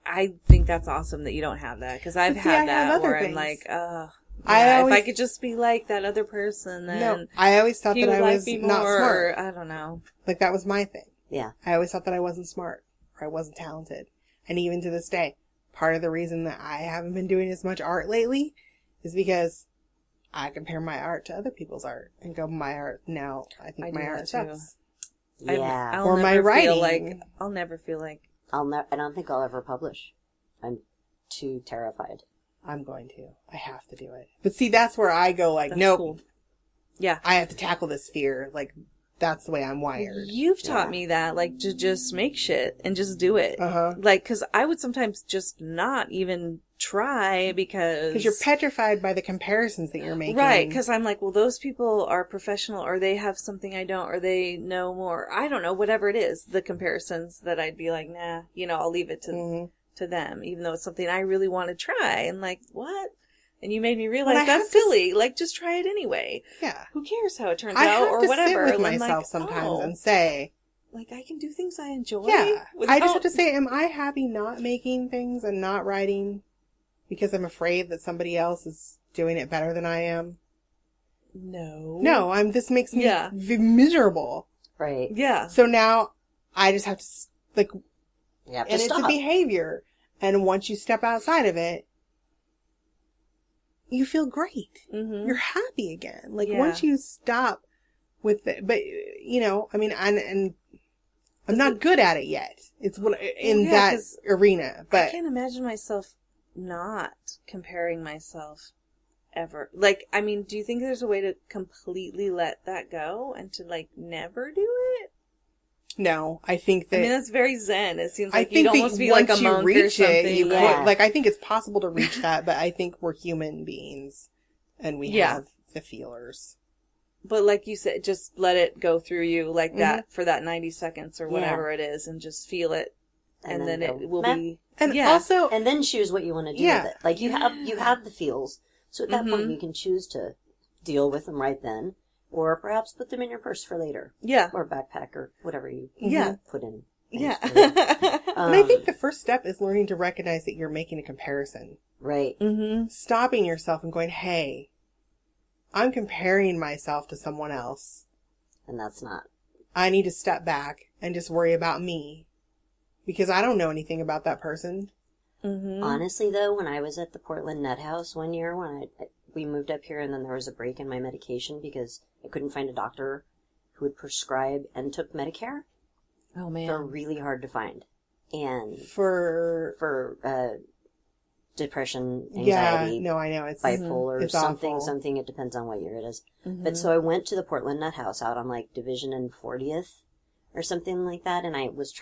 I think that's awesome that you don't have that, because I've See, had I that have other where I'm things. like, I if I could just be like that other person, then No, I always thought he that would I like was me not more. smart. Or, I don't know. Like, that was my thing. Yeah. I always thought that I wasn't smart or I wasn't talented. And even to this day, part of the reason that I haven't been doing as much art lately is because I compare my art to other people's art and go, my art now, I think I my do art that too. sucks. Yeah. I'll Or never my feel writing. like I'll never feel like I don't think I'll ever publish. I'm too terrified. I'm going to. I have to do it. But see, that's where I go like, that's nope, cool. Yeah. I have to tackle this fear. Like, that's the way I'm wired. You've taught Yeah. me that, like, to just make shit and just do it. Uh-huh. Like, because I would sometimes just not even try Because you're petrified by the comparisons that you're making. Right, because I'm like, well, those people are professional, or they have something I don't, or they know more. I don't know, whatever it is, the comparisons that I'd be like, nah, I'll leave it to them, even though it's something I really want to try. And like, what? And you made me realize Well, I have that's to silly. Like, just try it anyway. Yeah. Who cares how it turns I out, have or to whatever? sit with And I'm myself like, sometimes oh, and say, like, I can do things I enjoy. yeah. without- I just have to say, am I happy not making things and not writing because I'm afraid that somebody else is doing it better than I am? No. No, this makes me Yeah. miserable. Right. Yeah. So now I just have to, like, You have to and it's stop. a behavior. And once you step outside of it, you feel great. Mm-hmm. You're happy again. Like, Yeah. once you stop with it, but, I mean, and I'm not good at it yet. It's in yeah, that 'cause arena, I but can't imagine myself not comparing myself ever. Like, I mean, do you think there's a way to completely let that go and to, like, never do it? no, I think that, I mean, that's very zen. It seems I like you'd think almost that be like a once you monk or reach something. it, you Yeah. could, like, I think it's possible to reach that, but I think we're human beings and we Yeah. have the feelers. But like you said, just let it go through you like Mm-hmm. that for that 90 seconds or whatever it is, and just feel it. And then go, it will "Meh." be... And yeah. also, And then choose what you want to do Yeah. with it. Like you have the feels. So at that point Mhm. you can choose to deal with them right then, or perhaps put them in your purse for later, Yeah. or backpack, or whatever you Yeah. put in. Yeah. and I think the first step is learning to recognize that you're making a comparison. Right. Mm-hmm. Stopping yourself and going, hey, I'm comparing myself to someone else. And that's not. I need to step back and just worry about me because I don't know anything about that person. Mm-hmm. Honestly, though, when I was at the Portland Nut House one year, we moved up here, and then there was a break in my medication because I couldn't find a doctor who would prescribe and took Medicare. Oh, They're man. really hard to find, and For depression, yeah, anxiety, no, I know it's bipolar, it's something. awful. It depends on what year it is. Mm-hmm. But so I went to the Portland Nut House out on like Division and 40th or something like that, and I was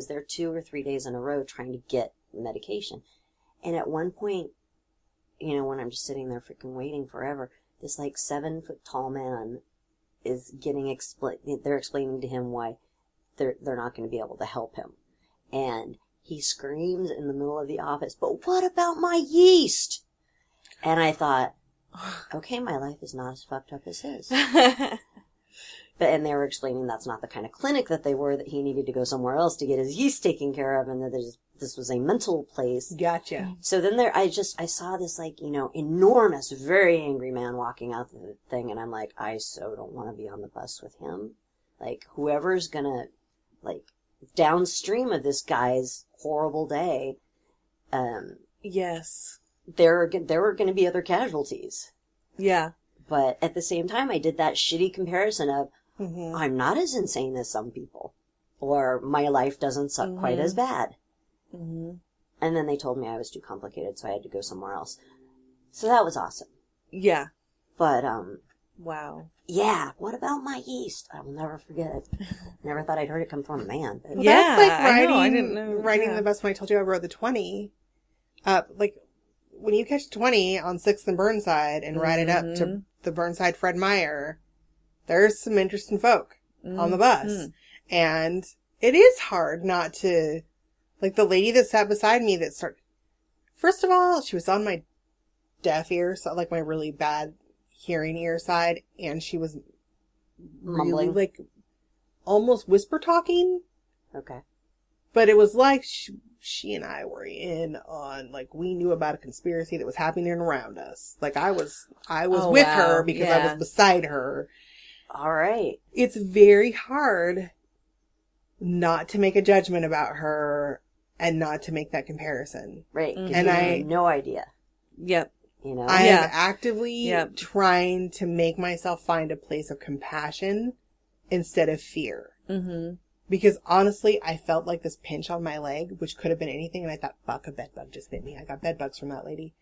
there 2 or 3 days in a row trying to get medication. And at one point, when I'm just sitting there freaking waiting forever, this like 7-foot tall man is they're explaining to him why they're not going to be able to help him. And he screams in the middle of the office, "But what about my yeast?" And I thought, okay, my life is not as fucked up as his. And they were explaining that's not the kind of clinic that they were, that he needed to go somewhere else to get his yeast taken care of, and that this was a mental place. Gotcha. So then I saw this like, enormous, very angry man walking out the thing, and I'm like, I so don't want to be on the bus with him. Like, whoever's gonna, like, downstream of this guy's horrible day, Yes. there were gonna be other casualties. Yeah. But at the same time, I did that shitty comparison of, Mm-hmm. I'm not as insane as some people, or my life doesn't suck quite as bad. Mm-hmm. And then they told me I was too complicated, so I had to go somewhere else. So that was awesome. Yeah. But, Wow. yeah, what about my yeast? I will never forget it. Never thought I'd heard it come from a man. But Well, Yeah, that's like I writing, know, I didn't know, writing yeah. the best when I told you I wrote the 20. Like, when you catch 20 on 6th and Burnside and write it up Mm-hmm. to the Burnside Fred Meyer, there's some interesting folk on the bus. Mm-hmm. And it is hard not to Like the lady that sat beside me that started, first of all, she was on my deaf ear, so like my really bad hearing ear side, and she was really Mumbling. like almost whisper talking, Okay. but it was like she and I were in on, like, we knew about a conspiracy that was happening around us. Like I was Oh, with wow. her because I Yeah. was beside her. All right. It's very hard not to make a judgment about her and not to make that comparison. Right. 'Cause And you I- have no idea. Yep. You know? I am Yeah. actively Yep. trying to make myself find a place of compassion instead of fear. Mm-hmm. Because honestly, I felt like this pinch on my leg, which could have been anything, and I thought, fuck, a bed bug just bit me. I got bed bugs from that lady.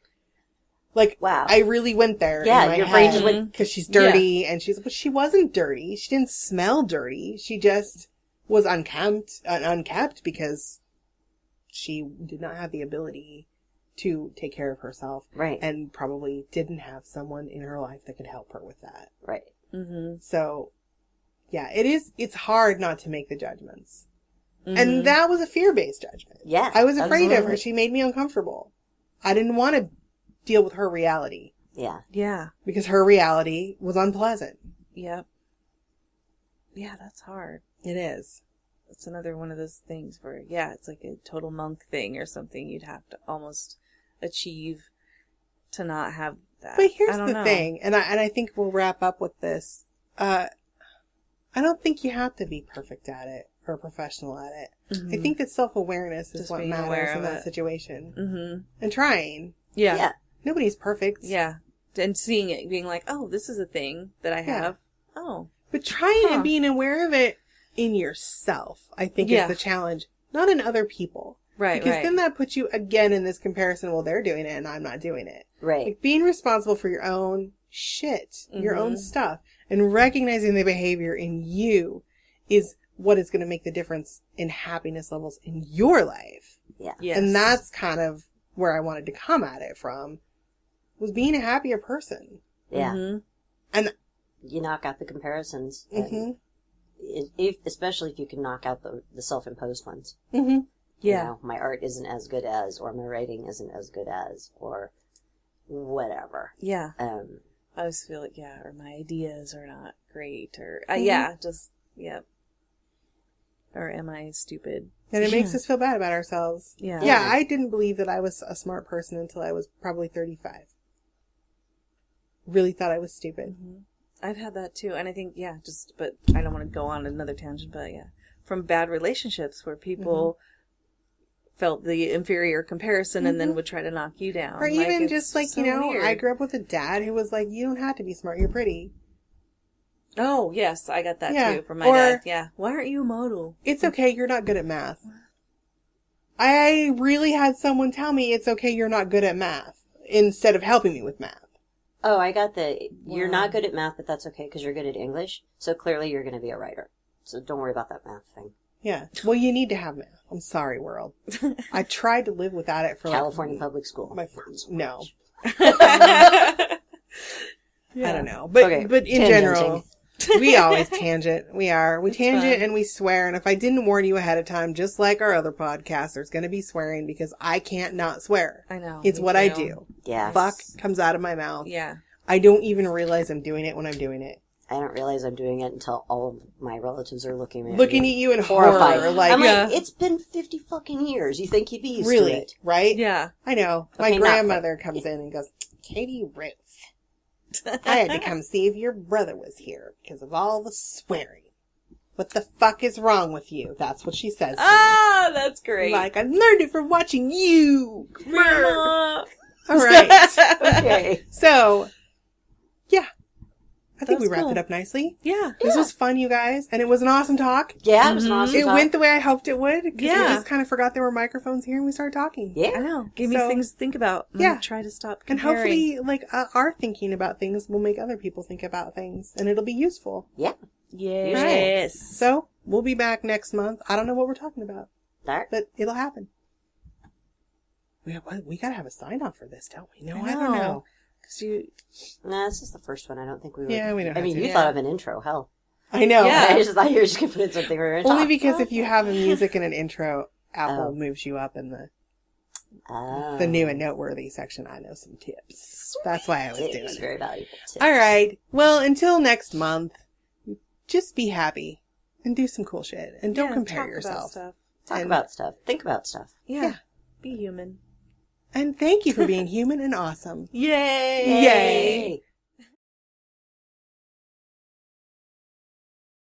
Like, Wow. I really went there. Yeah, in my your brain head just went- because she's dirty, and but she wasn't dirty. She didn't smell dirty. She just was unkept because she did not have the ability to take care of herself, Right. and probably didn't have someone in her life that could help her with that. Right. Mm-hmm. So, yeah, it's hard not to make the judgments. Mm-hmm. And that was a fear-based judgment. Yeah. I was afraid of her. absolutely. She made me uncomfortable. I didn't want to deal with her reality Yeah. Yeah. because her reality was unpleasant. Yep. Yeah, that's hard. It is. It's another one of those things where, yeah, it's like a total monk thing or something you'd have to almost achieve to not have that. But here's I don't the know. thing, and I think we'll wrap up with this. I don't think you have to be perfect at it or a professional at it. Mhm. I think that self-awareness is Just what being aware matters of in that it. situation. Mm-hmm. And trying. Yeah. Yeah. Nobody's perfect. Yeah. And seeing it, being like, oh, this is a thing that I have. Oh. But trying Huh. and being aware of it in yourself, I think, Yeah. is the challenge. Not in other people. Right, Because right. then that puts you again in this comparison. Well, they're doing it and I'm not doing it. Right. Like being responsible for your own shit, your own Mhm. stuff, and recognizing the behavior in you is what is going to make the difference in happiness levels in your life. Yeah. Yes. And that's kind of where I wanted to come at it from, was being a happier person. Yeah. Mhm. And You knock out the comparisons. Mhm. Especially if you can knock out the self-imposed ones. mm-hmm. You Yeah. know, my art isn't as good as, or my writing isn't as good as, or whatever. Yeah. I always feel like, yeah, or my ideas are not great, or, yeah, just, yep. Or am I stupid? And it makes Yeah. us feel bad about ourselves. Yeah. Yeah, I didn't believe that I was a smart person until I was probably 35. Really thought I was stupid. Mhm. I've had that too, and I think, yeah, but I don't want to go on another tangent, but yeah, from bad relationships where people felt the inferior comparison and then would try to knock you down. Or even it's just like, so you know, weird. I grew up with a dad who was like, you don't have to be smart, you're pretty. Oh, yes, I got that Yeah, too from my or- dad. Yeah. Why aren't you a model? It's okay, you're not good at math. I really had someone tell me it's okay, you're not good at math, instead of helping me with math. Oh, I got you're Wow. not good at math, but that's okay because you're good at English. So clearly you're going to be a writer. So don't worry about that math thing. Yeah. Well, you need to have math. I'm sorry, world. I tried to live without it for California like public school. my no. Yeah. I don't know. But Okay, but in tangenting. general, we always tangent. We It's tangent fun. and we swear. And if I didn't warn you ahead of time, just like our other podcasts, there's going to be swearing because I can't not swear. I know. It's me what I too. do. Yeah. Fuck comes out of my mouth. Yeah. I don't even realize I'm doing it when I'm doing it. I don't realize I'm doing it until all of my relatives are looking at Looking me. at you in horrified. horror. Like, I'm Yeah. like, it's been 50 fucking years. You think you'd be used really? to it? Right? Yeah. I know. My Okay, not grandmother comes in and goes, Katie Ruth, I had to come see if your brother was here because of all the swearing. What the fuck is wrong with you? That's what she says to me. Ah, that's great. Like, I learned it from watching you. Grandma. All right. Okay. So, yeah. I think That we was wrapped cool. it up nicely. Yeah. This was fun, you guys. And it was an awesome talk. Yeah, it was an Mhm. awesome It talk. went the way I hoped it would. Because we Yeah. just kind of forgot there were microphones here and we started talking. I Yeah. know. Give me So- things to think about. I'm Yeah. gonna try to stop And comparing. hopefully, like, our thinking about things will make other people think about things. And it'll be useful. Yeah. Yes. So, we'll be back next month. I don't know what we're talking about, All right. but it'll happen. We gotta have a sign-off for this, don't we? No, I I don't know. know. 'Cause you, Nah, this is the first one. I don't think we were. Yeah, we don't I have mean, to. you Yeah. thought of an intro. Hell. I know. Yeah. I just thought you were just going to put in something we were going to Only talk. because if you have a music and an intro, Apple Oh. moves you up in the Oh. new and noteworthy section, I know some tips. That's why I was doing It's it. very valuable tip. All right. Well, until next month, just be happy and do some cool shit and don't Yeah, compare talk about yourself. stuff. Talk And- about stuff. Think about stuff. Yeah. Be human. And thank you for being human and awesome. Yay! Yay.